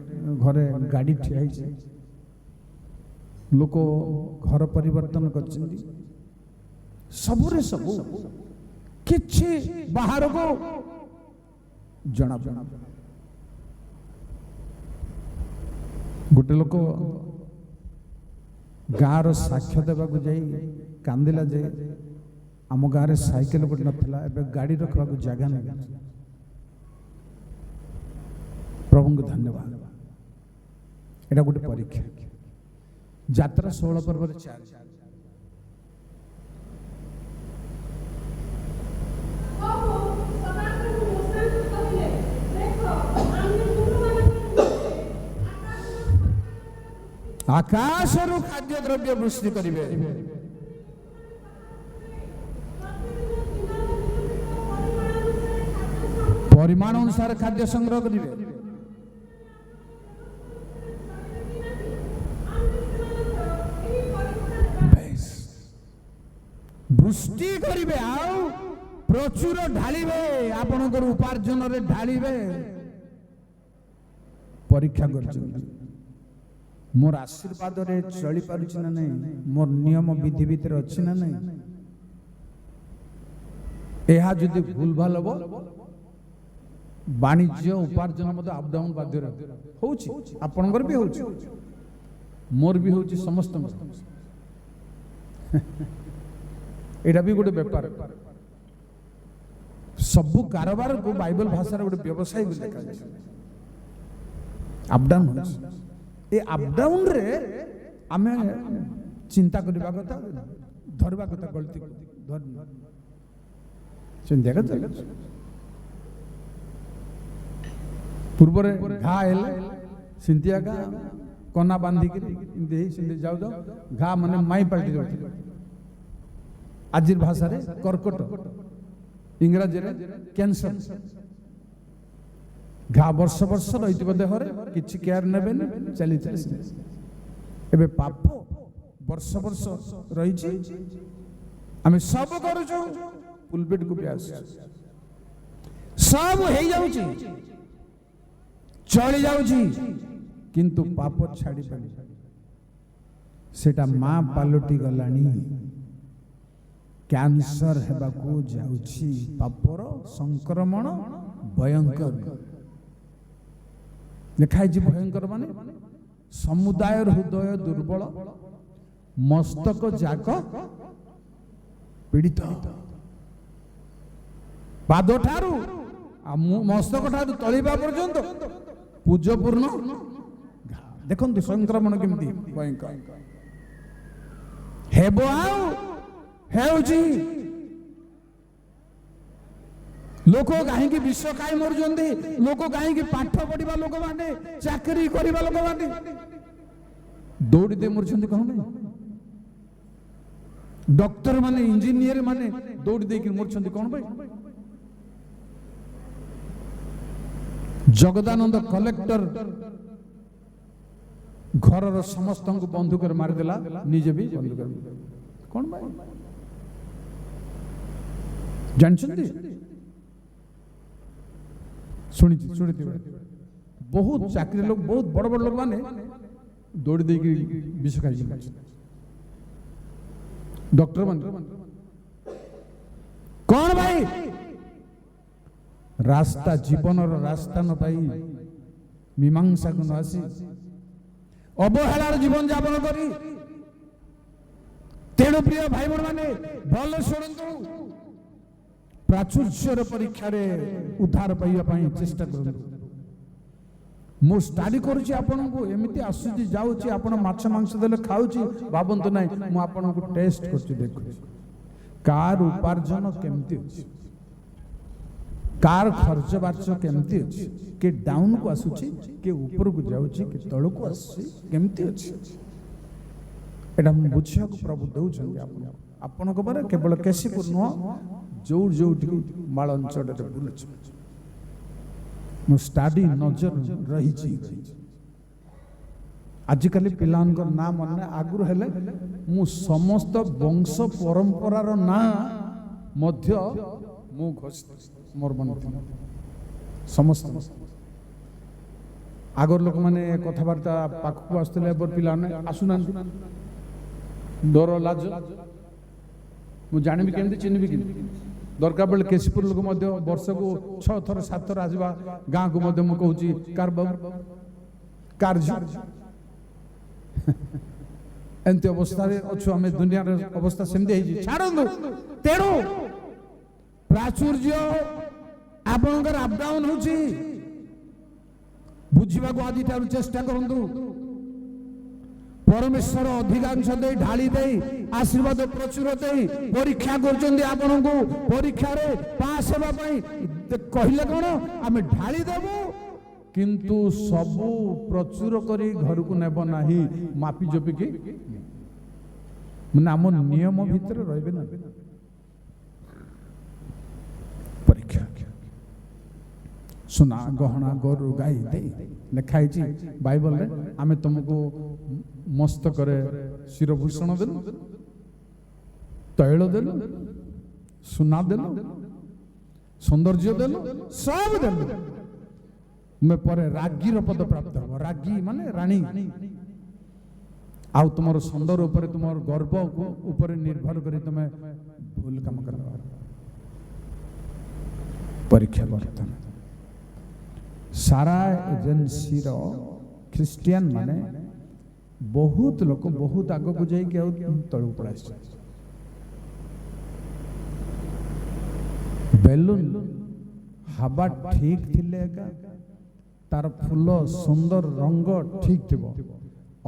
[SPEAKER 1] घरे गाड़ी ठिया लोक घर परिवर्तन कर सबुरे सबु किछि बाहर को जना गोटे लोक गाँव साक्ष्य देवा जाई कांदिला जे आम गाँव साइकेल गोटे नथिला एबे गाड़ी रखा जगह नहीं प्रभु को धन्यवाद एटा गोटे परीक्षा यात्रा 16 पर्व 4 आकाश खाद्य द्रव्य वृष्टि करिवे परिमाण अनुसार खाद्य संग्रह करिवे वृष्टि करिवे आउ प्रचुर ढालिवे आपनकर उपार्जन रे ढालिवे परीक्षा करछन मोर आशीर्वाद रे चली पारुछि ना नहीं मोर नियम विधि भीतर अछि ना नहीं एहा जदि भूल भाल हो वाणिज्य उपार्जन मत अप डाउन बाध्य होछि आपनकर भी होछि मोर भी होछि समस्त एटा भी गोटे व्यापार सबु कारोबार को बाइबल भाषा रे गोटे व्यवसाय को देखा अप डाउन होछि ए अप डाउन रे आमे चिंता करबा कथा धरबा कथा गलती धर चिंता करता पूर्व रे घा हेले सिंतिया का कोना बांधी के देही सिंधे जाऊ जाऊ घा माने माई पलटी जाउ आजिर भाषा रे कर्कट इंग्रजी रे कैंसर घा वर्ष वर्ष रही देहरे किसी केयर नेबे चली चली एबे पाप वर्ष वर्ष रही आम सब करूँ पुलपिट को प्यास सब हो जाउची चली जाउची किंतु पाप छाड़ी पानी सेटा मां पालटी गलानी कैंसर हेबाकू जाउची पापर संक्रमण भयंकर लिखाई भयंकर माने समुदाय हृदय दुर्बल मस्तक जाक पीड़ित पाद ठारू मस्तक ठारू तलिबा पर्यंत पूजपूर्ण देखो संक्रमण केमती भयंकर ହେବ ଆଉ ହେଉଛି। ଲୋକ କାହିଁକି ବିଷ ଖାଇ ମରୁଛନ୍ତି? ଲୋକ କାହିଁକି ପାଠ ପଢିବା ଲୋକମାନେ, ଚାକିରି କରିବା ଲୋକମାନେ ଦୌଡ଼ି ଦେଇ ମରୁଛନ୍ତି କଣ ପାଇଁ? ଡକ୍ଟର ମାନେ, ଇଞ୍ଜିନିୟର ମାନେ ଦୌଡ଼ି ଦେଇକି ମରୁଛନ୍ତି କଣ ପାଇଁ? ଜଗଦାନନ୍ଦ କଲେକ୍ଟର ଘରର ସମସ୍ତଙ୍କୁ ବନ୍ଧୁକରେ ମାରିଦେଲା, ନିଜେ ବି ବନ୍ଧୁକରେ କଣ ପାଇଁ ଜାଣିଛନ୍ତି? ଶୁଣିଥିବେ ବହୁତ ଚାକିରି ଲୋକ, ବହୁତ ବଡ ବଡ ଲୋକ ମାନେ ଦୌଡ଼ି ଦେଇକି ବିଷ ଖାଇକି ଡକ୍ଟର ମାନେ କଣ ଭାଇ? ରାସ୍ତା, ଜୀବନର ରାସ୍ତା ନ ପାଇ, ମୀମାଂସାକୁ ନ ଆସି ଅବହେଳାର ଜୀବନ ଯାପନ କରି। ତେଣୁ ପ୍ରିୟ ଭାଇ ଭଉଣୀ ମାନେ ଭଲ ଶୁଣନ୍ତୁ, ପ୍ରାଚୁର୍ଯ୍ୟର ପରୀକ୍ଷାରେ ଉଦ୍ଧାର ପାଇବା ପାଇଁ ଚେଷ୍ଟା କରନ୍ତୁ। ମୁଁ ଷ୍ଟଡି କରୁଛି ଆପଣଙ୍କୁ, ଏମିତି ଆସୁଛି ଯାଉଛି, ଆପଣ ମାଛ ମାଂସ ଦେଲେ ଖାଉଛି ଭାବନ୍ତୁ ନାହିଁ, ମୁଁ ଆପଣଙ୍କୁ ଟେଷ୍ଟ କରୁଛି, ଦେଖୁଛି କାର ଉପାର୍ଜନ କେମିତି ଅଛି, କାର ଖର୍ଚ୍ଚ ବାର୍ଚ୍ଚ କେମିତି ଅଛି, କିଏ ଡାଉନକୁ ଆସୁଛି, କିଏ ଉପରକୁ ଯାଉଛି, କିଏ ତଳକୁ ଆସୁଛି, କେମିତି ଅଛି, ଏଇଟା ମୁଁ ବୁଝିବାକୁ ପ୍ରଭୁ ଦଉଛନ୍ତି ଆପଣଙ୍କ ପରେ। କେବଳ କେଶୀପୁର ନୁହଁ, ଯୋଉଠିକି ମାଳ ଅଞ୍ଚଳରେ ବୁଲୁଛି, ମୁଁ ଷ୍ଟଡି ନଜର ରହିଛି। ଆଜିକାଲି ପିଲାଙ୍କ ନାଁ ମନେ ଆଗରୁ ହେଲେ, ମୁଁ ସମସ୍ତ ବଂଶ ପରମ୍ପରାର ନାଁ ମଧ୍ୟ ମୁଁ ମୋର ମନେ ସମସ୍ତ ଆଗର ଲୋକମାନେ କଥାବାର୍ତ୍ତା ପାଖକୁ ଆସୁଥିଲେ, ଏବେ ପିଲାମାନେ ଆସୁନାହାନ୍ତି, ଡର ଲାଜ। ମୁଁ ଜାଣିବି କେମିତି, ଚିହ୍ନିବି କେମିତି? ଦରକାର ବେଳେ କେଶୀପୁର ଲୋକ ମଧ୍ୟ ବର୍ଷକୁ 6 ଥର 7 ଥର ଆସିବା ଗାଁକୁ ମଧ୍ୟ ମୁଁ କହୁଛି କାର ବାବୁ, କାର ଝିଅ। ଏମିତି ଅବସ୍ଥାରେ ଅଛୁ ଆମେ, ଦୁନିଆର ଅବସ୍ଥା ସେମିତି ହେଇଛି। ଛାଡ଼ନ୍ତୁ, ତେଣୁ ପ୍ରାଚୁର୍ଯ୍ୟ ଆପଣଙ୍କର ଆପଡାଉନ ହଉଛି, ବୁଝିବାକୁ ଆଜିଠାରୁ ଚେଷ୍ଟା କରନ୍ତୁ। ପରମେଶ୍ୱର ଅଧିକାଂଶ ଦେଇ, ଢାଳି ଦେଇ, ଆଶୀର୍ବାଦ ପ୍ରଚୁର ଦେଇ ପରୀକ୍ଷା କରୁଛନ୍ତି ଆପଣଙ୍କୁ। ପରୀକ୍ଷାରେ ପାସ୍ ହେବା ପାଇଁ କହିଲେ କଣ? ଆମେ ଢାଳି ଦେବୁ, କିନ୍ତୁ ସବୁ ପ୍ରଚୁର କରି ଘରକୁ ନେବ ନାହିଁ, ମାପି ଜପିକି, ମାନେ ଆମ ନିୟମ ଭିତରେ ରହିବେ ନା। ପରୀକ୍ଷା ସୁନା ଗହଣା ଗୋରୁ ଗାଈ ଦେଇ ଲେଖା ହେଇଛି ବାଇବଲରେ, ଆମେ ତମକୁ ମସ୍ତକରେ ଶିରଭୂଷଣ ଦେଲୁ, ତୈଳ ଦେଲୁ, ସୁନା ଦେଲୁ, ସୌନ୍ଦର୍ଯ୍ୟ ଦେଲୁ, ସବୁ ଦେଲୁ, ତୁମେ ପରେ ରାଗୀର ପଦ ପ୍ରାପ୍ତ ହେବ। ରାଗୀ ମାନେ ରାଣୀ। ଆଉ ତୁମର ସୁନ୍ଦର ଉପରେ, ତୁମର ଗର୍ବ ଉପରେ ନିର୍ଭର କରି ତୁମେ ଭୁଲ କାମ କର। ପରୀକ୍ଷା ବର୍ତ୍ତମାନ ସାରା ଏଜେନ୍ସିର ଖ୍ରୀଷ୍ଟିଆନ ମାନେ ବହୁତ ଲୋକ ବହୁତ ଆଗକୁ ଯାଇକି ଆଉ ତଳକୁ ପଳାଇ ଆସିଛନ୍ତି। ବେଲୁନ ହାବା ଠିକ ଥିଲେ ଏକା ତାର ଫୁଲ ସୁନ୍ଦର ରଙ୍ଗ ଠିକ ଥିବ,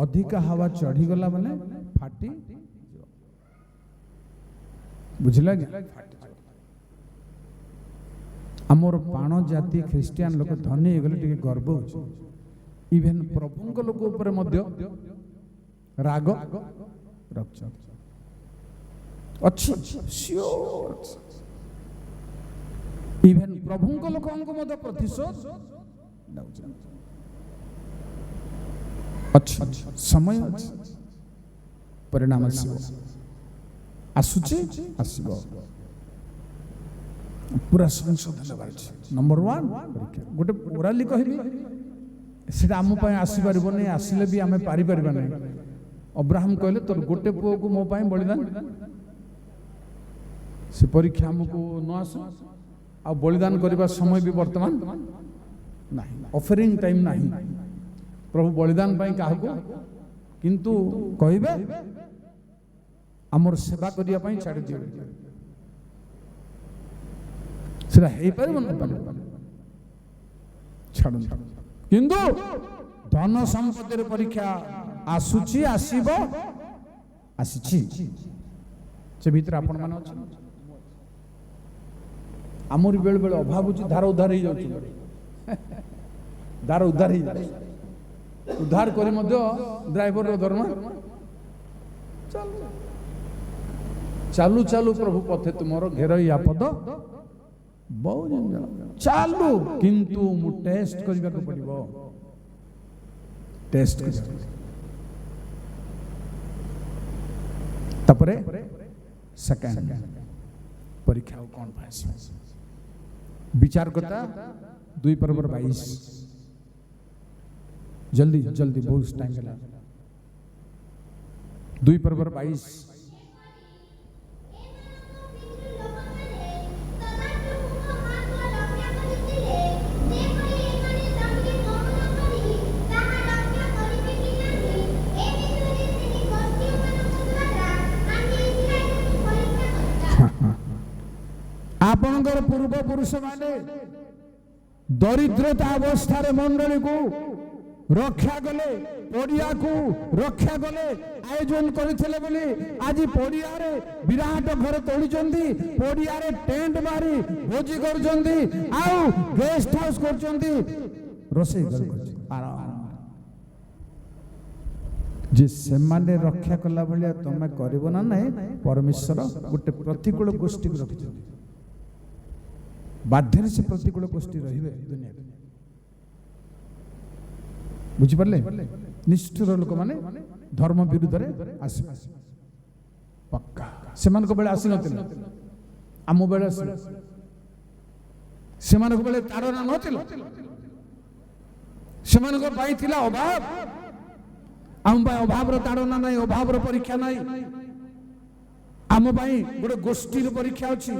[SPEAKER 1] ଅଧିକା ହାवा ଚଢିଗଲା ମାନେ ଫାଟି, ବୁଝିଲା କି? ଆମର ପାଣ ଜାତି ଖ୍ରୀଷ୍ଟିଆନ ଲୋକ ଧନୀ ହେଇଗଲେ ଟିକେ ଗର୍ବ ହଉଛି। ଇଭେନ ପ୍ରଭୁଙ୍କ ଲୋକ ଉପରେ ମଧ୍ୟ ରାଗ ଅଛି, ଇଭେନ ପ୍ରଭୁଙ୍କ ଲୋକଙ୍କ ମଧ୍ୟ ପ୍ରତିଶୋଧ ଅଛି। ସମୟ ଅଛି, ପରିଣାମ ଆସିବ, ଆସୁଛି, ଆସିବ। ପୁରା ସଂଶୋଧନ ହେବାର ଅଛି। ନମ୍ବର 1 ପରୀକ୍ଷା। ଗୋଟେ ଓରାଲି କହିବି, ସେଟା ଆମ ପାଇଁ ଆସିପାରିବନି, ଆସିଲେ ବି ଆମେ ପାରିପାରିବା ନାହିଁ। ଅବ୍ରାହମ କହିଲେ ତୋର ଗୋଟେ ପୁଅକୁ ମୋ ପାଇଁ ବଳିଦାନ। ସେ ପରୀକ୍ଷା ଆମକୁ ନ ଆସୁ, ଆଉ ବଳିଦାନ କରିବା ସମୟ ବି ବର୍ତ୍ତମାନ ନାହିଁ, ଅଫରିଂ ଟାଇମ ନାହିଁ। ପ୍ରଭୁ ବଳିଦାନ ପାଇଁ କାହାକୁ କିନ୍ତୁ କହିବେ ଆମର ସେବା କରିବା ପାଇଁ ଛାଡ଼ି ଦିଅ, ସେଟା ହେଇପାରିବ ନା ଛାଡୁ। କିନ୍ତୁ ଧନ ସମ୍ପତ୍ତିର ପରୀକ୍ଷା ଆସୁଛି, ଆସିବ, ଆସିଛି ସେ ଭିତରେ ଆପଣମାନେ ଅଛନ୍ତି। ଆମର ବେଳେ ବେଳେ ଅଭାବ ହେଉଛି, ଧାର ଉଦ୍ଧାର ହେଇଯାଉଛି, ଧାର ଉଦ୍ଧାର ହେଇଯାଉଛି, ଉଦ୍ଧାର କରି ମଧ୍ୟ ଡ୍ରାଇଭରର ଦରମା ଚାଲୁ ଚାଲୁ ପ୍ରଭୁ ପଥେ ତୁମର ଘେରଇ ଆପଦ ବହୁ ଜଞ୍ଜାଳ ଚାଲୁ, କିନ୍ତୁ ମୁଁ ଟେଷ୍ଟ କରିବାକୁ ପଡ଼ିବ, ଟେଷ୍ଟ ତାପରେ ସେକେଣ୍ଡ ପରୀକ୍ଷା ଆଉ କ'ଣ ପାଇଁ ବିଚାରକତା 2:22 जल्दी जल्दी बहुत टाइम मिला 2:22 आपणकर पूर्व पुरुष माने दरिद्रता अवस्था मंडली को रक्षा कले, पड़िया को रक्षा कले, आयोजन करथिले बोली आज पड़िया रे विराट घर तोड़िचंदी, पड़िया रे टेंट मारी भोजी करचंदी, आउ गेस्ट हाउस करचंदी, रोसे घर करचंदी आराम जे सेमाने रक्षा कला भलिया तमे करबो ना नहीं। परमेश्वर गोटे प्रतिकूल गोष्ठी रखिछंदी, बाध्य से प्रतिकूल गोष्ठी रहिबे दुनिया बुझी पारले। निष्ठुर लोक माने धर्म विरुद्ध रे आसी पक्का सेमान को बेले आसी नथिले, आम बेले सेमान को बेले ताड़ना नथिला, सेमान को पाई थिला अभाव, आम पाई अभाव रो ताड़ना नहीं, अभाव रो परीक्षा नहीं, आम पाई गोटे गोष्ठी रो परीक्षा अछि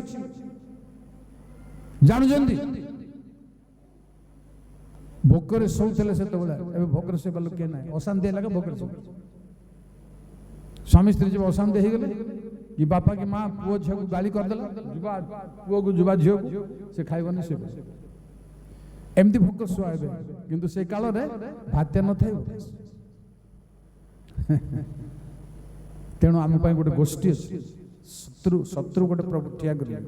[SPEAKER 1] जानू जंदी। भोकरे सोउथले से तबला एबे भोकरे से गल के नाही, अशांति लगे भोकरे से स्वामी स्त्री जब अशांति हे गेले कि बापा की मां पुओ झियो को गाली कर देला, जुबा पुओ को जुबा झियो से खाइबनी से एमती भोक सुआबे, किंतु से काल रे भात्य न थाइ तेणु आम पाई गोटे गोष्ठी अछि, शत्रु शत्रु गोटे प्रभु ठिया करिया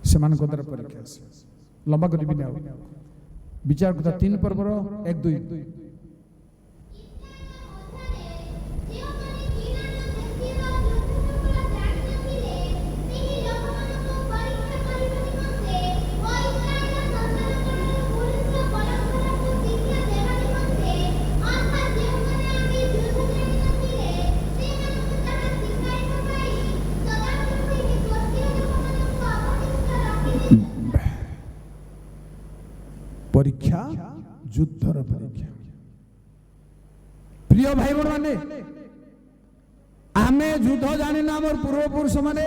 [SPEAKER 1] सेमान को द्वारा परीक्षा लंबा करिबि ना विचार कथा 3 पर्वर 1-2 परीक्षा युद्धर परीक्षा। प्रिय भाई बहन माने आमे युद्ध जानी ना, मोर पूर्व पुरुष माने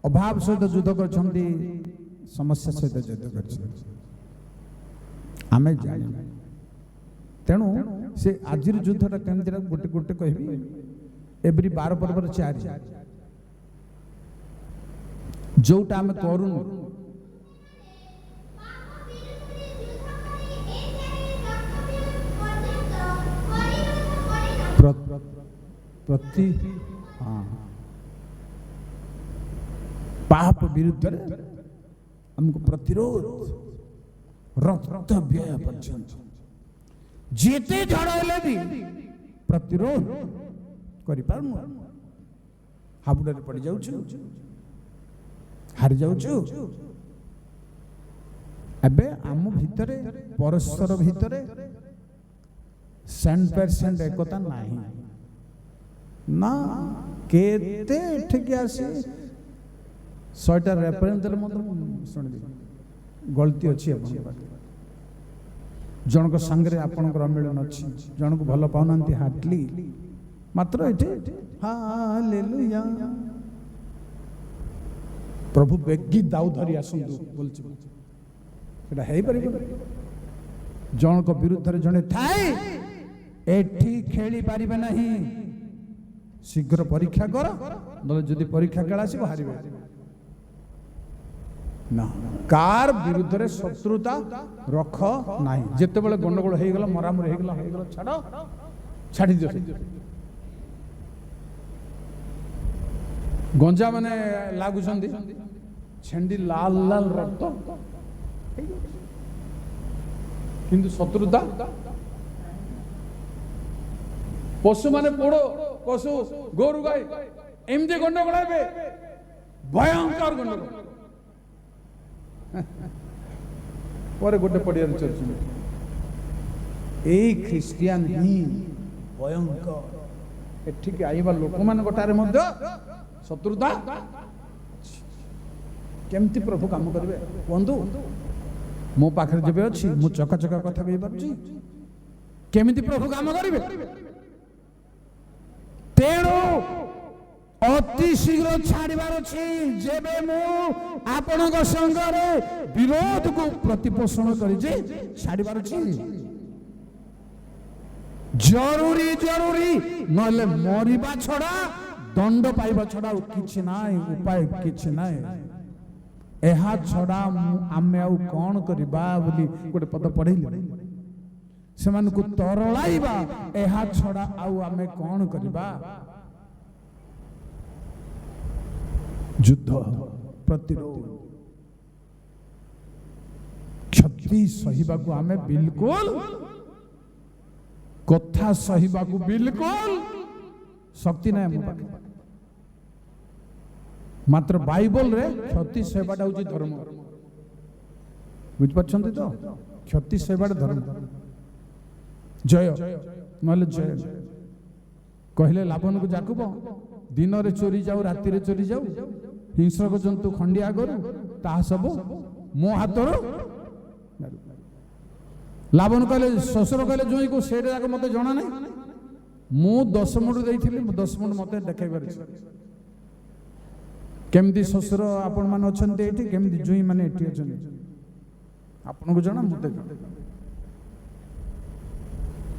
[SPEAKER 1] अभाव सहित युद्ध करछंती, समस्या सहित युद्ध करछंती, आमे जानी तेणु से आजिर युद्धटा केमति गोटे गोटे कहबी एवरी 12 पर्वर 4 जोटा आमे करूनु प्रति पाप विरुद्ध हमको प्रतिरोध रक्त व्यय पर्यंत जेते झड़ले भी प्रतिरोध करि पारनु, हाबुडे पड़ जाउछु, हारि जाउछु। एबे आम भितरे परस्पर भितरे 100% एकता नाही ना, केते ठीक आसी 100टा रेफरेंस देले मत सुन दे गलती अछि अपन जन को संगे आपन को मिलन अछि, जन को भल पाउनांती हाटली मात्र एठी हालेलुया प्रभु बेगी दाऊ धरी आसंतु बोलछि सेटा हेई परिबो। जन को विरुद्ध रे जने थाई एठी खेली पारिबे नहीं, शीघ्र परीक्षा कर न जदि परीक्षा केला आसी हारिबे ना। कार विरुद्ध रे शत्रुता रख नाही, जेते बेले गंडगोल हे गेला मरामर हे गेला छाड़ छाड़ी दियो
[SPEAKER 2] ଗଞ୍ଜା ମାନେ ଲାଗୁଛନ୍ତି ଛେଣ୍ଡି ଲାଲ ଲାଲ ରକ୍ତ କିନ୍ତୁ ଶତ୍ରୁତା ପଶୁ ମାନେ ପୋଡ଼ ପଶୁ ଗୋରୁ ଗାଈ ଏମିତି ଗଣ୍ଡଗୋଳ ହେବେ ଭୟଙ୍କର ଗଣ୍ଡଗୋଳ ପରେ ଗୋଟେ ପଡ଼ିଆରେ ଚର୍ଚ୍ଚ ଏଇ ଖ୍ରୀଷ୍ଟିଆନ ହିଁ ଭୟଙ୍କର ଏଠିକି ଆଇବା ଲୋକମାନଙ୍କଠାରେ ମଧ୍ୟ ଶତ୍ରୁତା କେମିତି ପ୍ରଭୁ କାମ କରିବେ କୁହନ୍ତୁ ମୋ ପାଖରେ ଯେବେ ଅଛି ମୁଁ ଚକାଚକା କଥା କହିପାରୁଛି କେମିତି ପ୍ରଭୁ କାମ କରିବେ ତେଣୁ ଅତି ଶୀଘ୍ର ଛାଡ଼ିବାର ଅଛି ଯେବେ ମୁଁ ଆପଣଙ୍କ ସଙ୍ଗରେ ବିରୋଧକୁ ପ୍ରତିପୋଷଣ କରିଛି ଛାଡ଼ିବାର ଅଛି ଜରୁରୀ ଜରୁରୀ ନହେଲେ ମରିବା ଛଡା ଦଣ୍ଡ ପାଇବା ଛଡା କିଛି ନାହିଁ ଉପାୟ କିଛି ନାହିଁ ଏହା ଛଡା ଆମେ ଆଉ କଣ କରିବା ବୋଲି ଗୋଟେ ପଦ ପଢିଲେ ସେମାନଙ୍କୁ ତରଳାଇବା ଏହା ଛଡା ଆଉ ଆମେ କଣ କରିବା ଯୁଦ୍ଧ ପ୍ରତିରୋଧ କ୍ଷତି ସହିବାକୁ ଆମେ ବିଲକୁଲ କଥା ସହିବାକୁ ବିଲକୁଲ ଶକ୍ତି ନାହିଁ ଆମ ପାଖରେ ମାତ୍ର ବାଇବଲରେ କ୍ଷତି ସହିବାଟା ହଉଛି ଧର୍ମ ବୁଝିପାରୁଛନ୍ତି ତ କ୍ଷତି ସହିବାଟା ଧର୍ମ ଜୟ ନହେଲେ ଜୟ କହିଲେ ଲାବନକୁ ଯାକୁବ ଦିନରେ ଚୋରି ଯାଉ ରାତିରେ ଚୋରି ଯାଉ ହିଂସ୍ରକ ଜନ୍ତୁ ଖଣ୍ଡିଆ କରୁ ତାହା ସବୁ ମୋ ହାତରୁ ଲାବନ କହିଲେ ଶ୍ୱଶୁର କହିଲେ ଜୋଇଁକୁ ସେଇଟା ଯାକ ମତେ ଜଣା ନାହିଁ ମୁଁ 10 ମିନିଟ ଦେଇଥିଲି 10 ମିନିଟ ମତେ ଦେଖାଇବାର କେମିତି ଶ୍ୱଶୁର ଆପଣ ମାନେ ଅଛନ୍ତି ଏଠି କେମିତି ଜୋଇଁ ମାନେ ଏଠି ଅଛନ୍ତି ଆପଣଙ୍କୁ ଜଣା ମତେ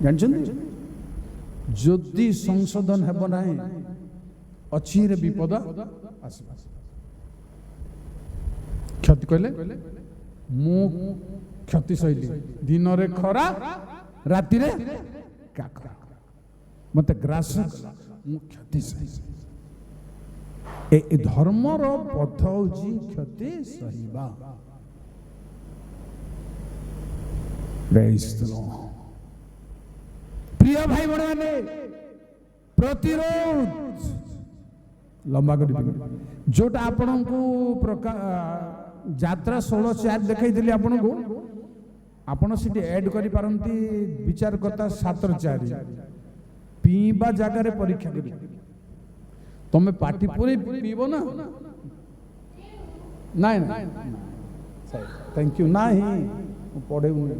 [SPEAKER 2] ଜାଣିଛନ୍ତି ଯଦି ସଂଶୋଧନ ହେବ ନାହିଁ ଅଛିରେ ବିପଦ ଆସିବ କ୍ଷତି କହିଲେ ମୁଁ କ୍ଷତି ସହିଲି ଦିନରେ ଖରା ରାତିରେ କାକର ମତେ ଗ୍ରାସ ମୁଁ କ୍ଷତି ସହିଲି ଏ ଧର୍ମର ପଥ ହଉଛି କ୍ଷତି ସହିବା ପ୍ରିୟ ଭାଇ ଭଉଣୀ ମାନେ ପ୍ରତିରୋଧ ଲମ୍ବା କରି ଯୋଉଟା ଆପଣଙ୍କୁ ଯାତ୍ରା 16:4 ଦେଖାଇଥିଲି ଆପଣଙ୍କୁ ଆପଣ ସେଠି ଆଡ୍ କରିପାରନ୍ତି ବିଚାରକର୍ତ୍ତା 7:4 ପିଇବା ଜାଗାରେ ପରୀକ୍ଷା କରି ତମେ ପାଟି ପୁରେଇ ପିଇବ ନା ନାଇଁ ଥ୍ୟାଙ୍କ ୟୁ ନାହିଁ ପଢେଇବୁନି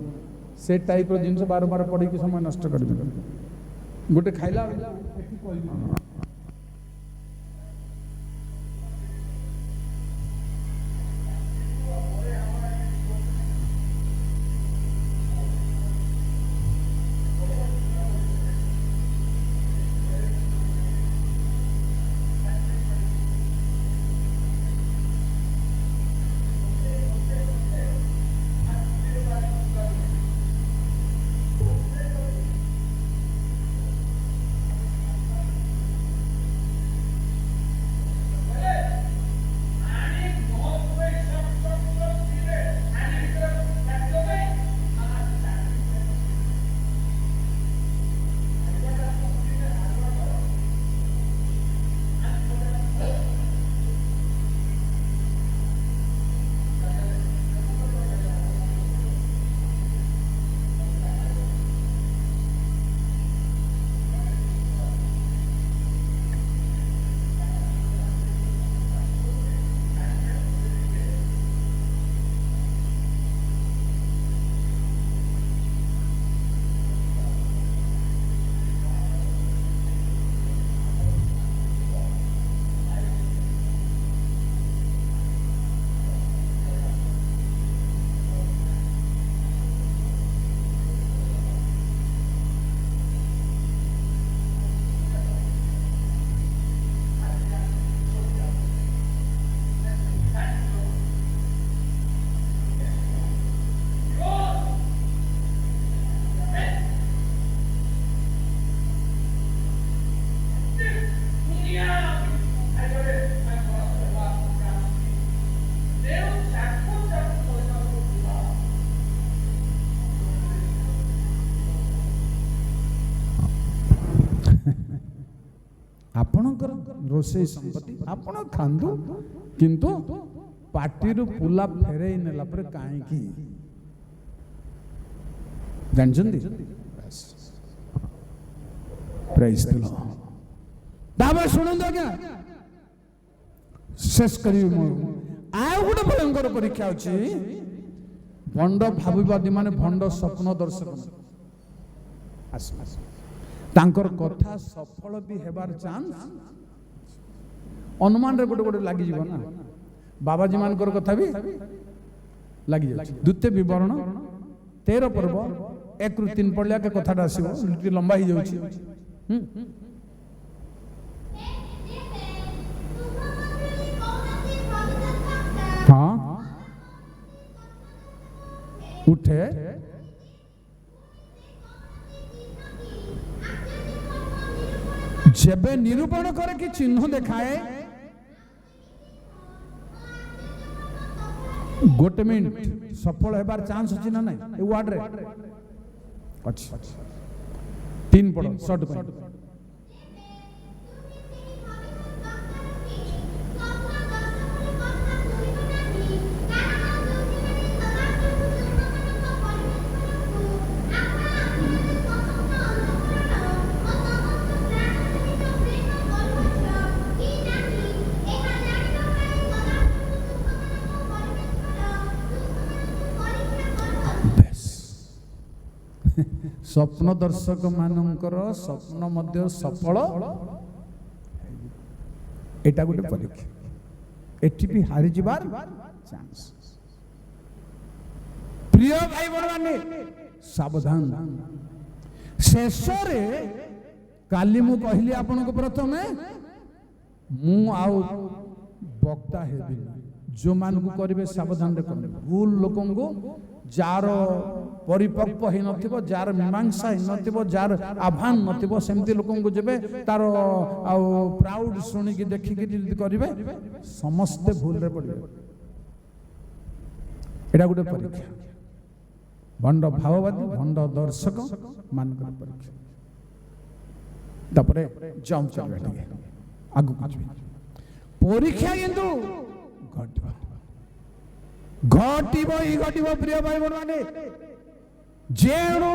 [SPEAKER 2] ସେ ଟାଇପ୍ର ଜିନିଷ ବାର ପଢେଇକି ସମୟ ନଷ୍ଟ କରିବେ ଗୋଟେ ଖାଇଲା
[SPEAKER 1] ରୋଷେଇ ସମ୍ପତ୍ତି ଆପଣ ଖାଆନ୍ତୁ, କିନ୍ତୁ ପାଟିରୁ ପୁଲା ଫେରେଇ ନେଲା ପରେ କାହିଁକି ଜାଣିଛନ୍ତି? ପ୍ରେଜ୍ ଦ ଲର୍ଡ। ତାପରେ ଶୁଣନ୍ତୁ ଆଜ୍ଞା, ଶେଷ କରିବି ମୁଁ। ଆଉ ଗୋଟେ ଭୟଙ୍କର ପରୀକ୍ଷା ଅଛି। ଭଣ୍ଡ ଭାବିବାଦୀ ମାନେ, ଭଣ୍ଡ ସ୍ୱପ୍ନ ଦର୍ଶକ ତାଙ୍କର କଥା ସଫଳ ବି ହେବାର ଚାନ୍ସ ଅନୁମାନରେ ଗୋଟେ ଗୋଟେ ଲାଗିଯିବ ନା। ବାବାଜୀ ମାନଙ୍କର କଥା ବି ଲାଗିଯାଉଛି। ଦ୍ୱିତୀୟ ବିବରଣ 13 ପର୍ବ 1 ରୁ 3 ପଢିଲେ କେ କଥାଟା ଆସିବ, ଟିକେ ଲମ୍ବା ହେଇଯାଉଛି। ହଁ ଉଠେ ଯେବେ ନିରୂପଣ କରେ କି ଚିହ୍ନ ଦେଖାଏ। ଗୋଟେ ମିନିଟ, ସଫଳ ହେବାର ଚାନ୍ସ ଅଛି ନା ନାହିଁ ଏ ୱାର୍ଡରେ? ଅଛି। 3 ପଢ ସର୍ଟ ପାଇଁ। ସ୍ୱପ୍ନ ଦର୍ଶକ ମାନଙ୍କର ସ୍ୱପ୍ନ ମଧ୍ୟ ସଫଳ। ଏଟା ଗୋଟେ ପରୀକ୍ଷା। ଏଠି ବି ହାରିଯିବାର ଚାନ୍ସ। ପ୍ରିୟ ଭାଇ ଭଉଣୀମାନେ ସାବଧାନ। ଶେଷରେ କାଲି ମୁଁ କହିଲି ଆପଣଙ୍କୁ, ପ୍ରଥମେ ମୁଁ ଆଉ ବକ୍ତା ହେବି। ଯୋଉମାନଙ୍କୁ କରିବେ ସାବଧାନରେ କରିବେ। ଭୁଲ ଲୋକଙ୍କୁ, ଯାହାର ପରିପକ୍ୱ ହେଇନଥିବ, ଯାହାର ମୀମାଂସା ହେଇନଥିବ, ଯାହାର ଆହ୍ୱାନ ନଥିବ, ସେମିତି ଲୋକଙ୍କୁ ଯେବେ ତାର ଆଉ ପ୍ରାଉଡ ଶୁଣିକି ଦେଖିକି ଯଦି କରିବେ, ସମସ୍ତେ ଭୁଲରେ ପଡ଼ିବେ। ଏଇଟା ଗୋଟେ ପରୀକ୍ଷା। ଭଣ୍ଡ ଭାବବାଦୀ, ଭଣ୍ଡ ଦର୍ଶକ ମାନଙ୍କର ପରୀକ୍ଷା। ତାପରେ ଜମ୍ପ କରିବା, ଟିକେ ଆଗକୁ ଯିବେ। ପରୀକ୍ଷା କିନ୍ତୁ ଘଟିବ, ଘଟିବ ହିଁ ଘଟିବ। ପ୍ରିୟ ଭାଇ ଭଉଣୀମାନେ, ଯେଣୁ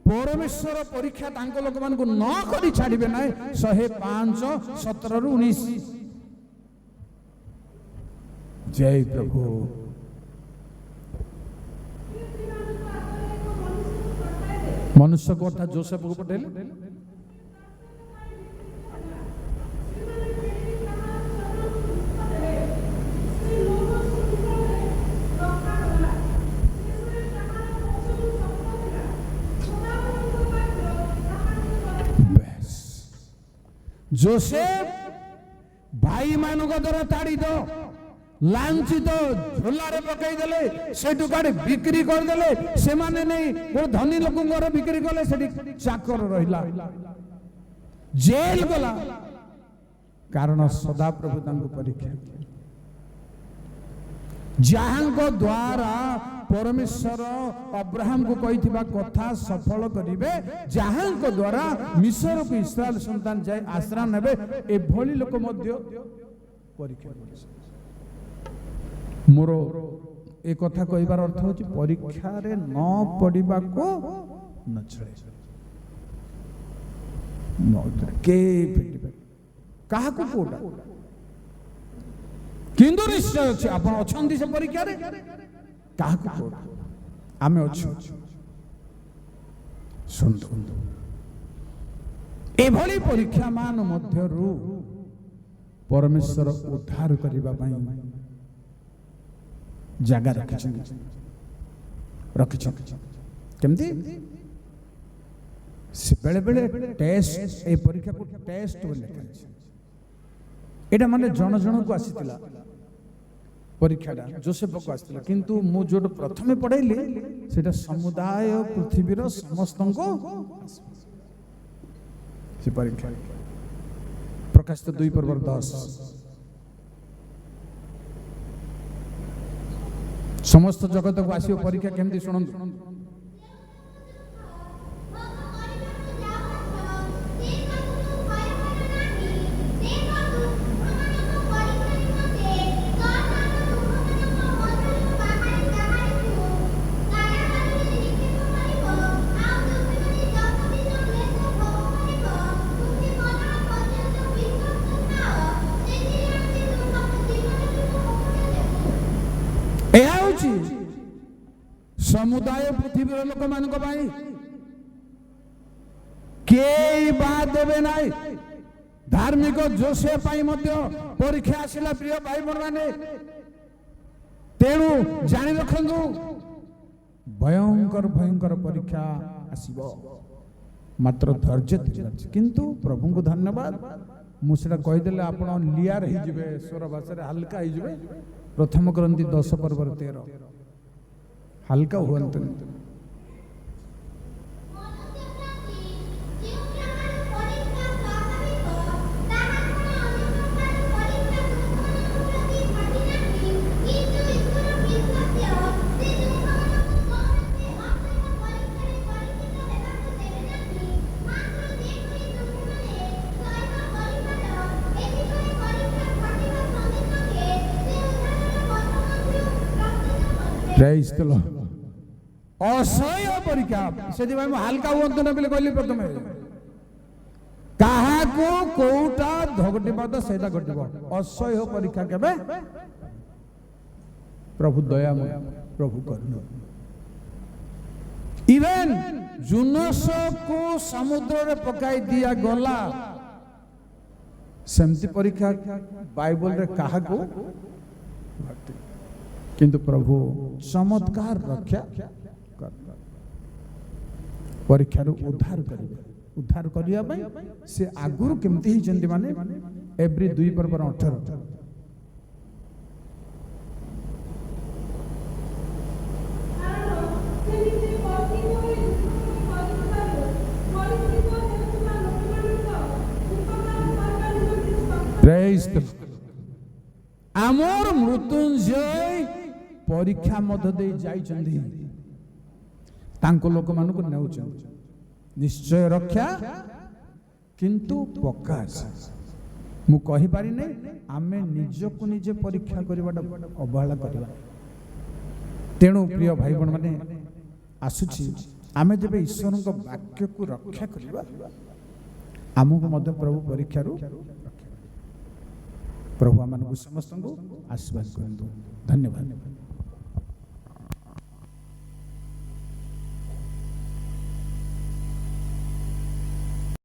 [SPEAKER 1] ପରମେଶ୍ୱର ପରୀକ୍ଷା ତାଙ୍କ ଲୋକମାନଙ୍କୁ ନ କରି ଛାଡ଼ିବେ ନାହିଁ। 105 17 ରୁ 19। ଜୟ ପ୍ରଭୁ। ମନୁଷ୍ୟକୁ ଅର୍ଥାତ୍ ଯୋସେଫକୁ ପଠେଇଲେ। जोसेफ भाई मानक द्वारा ताड़ित, लांछित, झोलारे पकई देले, सेठु काढी बिक्री कर देले। से माने नहीं गोटे धनी लोक घर बिक्री कले, सेठी चाकर रहिला, जेल गला। कारण सदा प्रभु तांको परीक्षा। जहांको द्वारा परमेश्वर अब्राहम को कहिथिबा कथा सफल करिवे, जहांको द्वारा मिस्र को इस्राएल संतान जाय आश्रय नेबे, ए भली लोक मध्य परीक्षा करे। मोर ए कथा कहिबार अर्थ होची परीक्षा रे न पडिबा को न छळे। न के भेटिबे काहा को कोडा, किंतु निश्चय अछि आपण अछंती से परीक्षा रे काहा को कोडा आमे अछु। सुनतो एभली परीक्षा मान मध्यरु परमेश्वर उद्धार करिबा पई जागा रखिछन। केमती से बेले बेले टेस्ट, ए परीक्षा को टेस्ट बोले लिखा। एटा माने जन जन को आसीतिला परीक्षाटा, जोसेफ को आसीतिला। किंतु मु जोट प्रथमे पढाइली सेटा समुदाय पृथ्वीर समस्तको से परीक्षा। प्रकाशित 2:10 समस्त जगत को आसियो परीक्षा। केमती सुनंतु।
[SPEAKER 2] ସମୁଦାୟ ପୃଥିବୀର ଲୋକମାନଙ୍କ ପାଇଁ କେହି ବାଦ ଦେବେ ନାହିଁ। ଧାର୍ମିକ ଯୋଶେଫ ପାଇଁ ମଧ୍ୟ ପରୀକ୍ଷା ଆସିଲା ପ୍ରିୟ ଭାଇ ଭଉଣୀମାନେ। ତେଣୁ ଜାଣି ରଖନ୍ତୁ ଭୟଙ୍କର ଭୟଙ୍କର ପରୀକ୍ଷା ଆସିବ, ମାତ୍ର ଧୈର୍ଯ୍ୟ ଧରିବାର ଅଛି। କିନ୍ତୁ ପ୍ରଭୁଙ୍କୁ ଧନ୍ୟବାଦ, ମୁଁ ସେଟା କହିଦେଲେ ଆପଣ ଲିଆର ହେଇଯିବେ, ସ୍ୱର ଭାଷାରେ ହାଲକା ହେଇଯିବେ। ପ୍ରଥମ କରନ୍ତି 10 ପର୍ବର 13 ହାଲକା ହୁଅନ୍ତୁନି। Praise the Lord. ଅସହ୍ୟ ପରୀକ୍ଷା, ସେଥିପାଇଁ ମୁଁ ହାଲକା ହୁଅନ୍ତୁ ନା ବୋଲି କହିଲି। ପ୍ରଥମେ କାହାକୁ କୋଉଟା ଘଟିବ ତ ସେଇଟା ଘଟିବ। ଅସହ୍ୟ ପରୀକ୍ଷା କେବେ ପ୍ରଭୁ ଦୟାମୟ, ପ୍ରଭୁ କରୁଣ। ଇଭେନ ଜୁନସକୁ ସମୁଦ୍ରରେ ପକାଇ ଦିଆଗଲା, ସେମିତି ପରୀକ୍ଷା ବାଇବଲରେ କାହାକୁ, କିନ୍ତୁ ପ୍ରଭୁ ଚମତ୍କାର ରକ୍ଷା ପରୀକ୍ଷାରୁ ଉଦ୍ଧାର କରିବେ। ଉଦ୍ଧାର କରିବା ପାଇଁ ସେ ଆଗରୁ କେମିତି ହେଇଛନ୍ତି ମାନେ ଏଭ୍ରି 2 ପର୍ବର 18 ଆମର ମୃତ୍ୟୁଞ୍ଜୟ ପରୀକ୍ଷା ମଧ୍ୟ ଦେଇ ଯାଇଛନ୍ତି, ତାଙ୍କ ଲୋକମାନଙ୍କୁ ନେଉଛନ୍ତି। ନିଶ୍ଚୟ ରକ୍ଷା କିନ୍ତୁ ପକ୍କା। ମୁଁ କହିପାରିନି ଆମେ ନିଜକୁ ନିଜେ ପରୀକ୍ଷା କରିବାଟା ଅବହେଳା କରିବା। ତେଣୁ ପ୍ରିୟ ଭାଇ ଭଉଣୀମାନେ, ଆସୁଛି ଆମେ ଯେବେ ଈଶ୍ୱରଙ୍କ ବାକ୍ୟକୁ ରକ୍ଷା କରିବା, ଆମକୁ ମଧ୍ୟ ପ୍ରଭୁ ପରୀକ୍ଷାରୁ ରକ୍ଷା। ପ୍ରଭୁ ଆମମାନଙ୍କୁ ସମସ୍ତଙ୍କୁ ଆଶୀର୍ବାଦ କରନ୍ତୁ। ଧନ୍ୟବାଦ।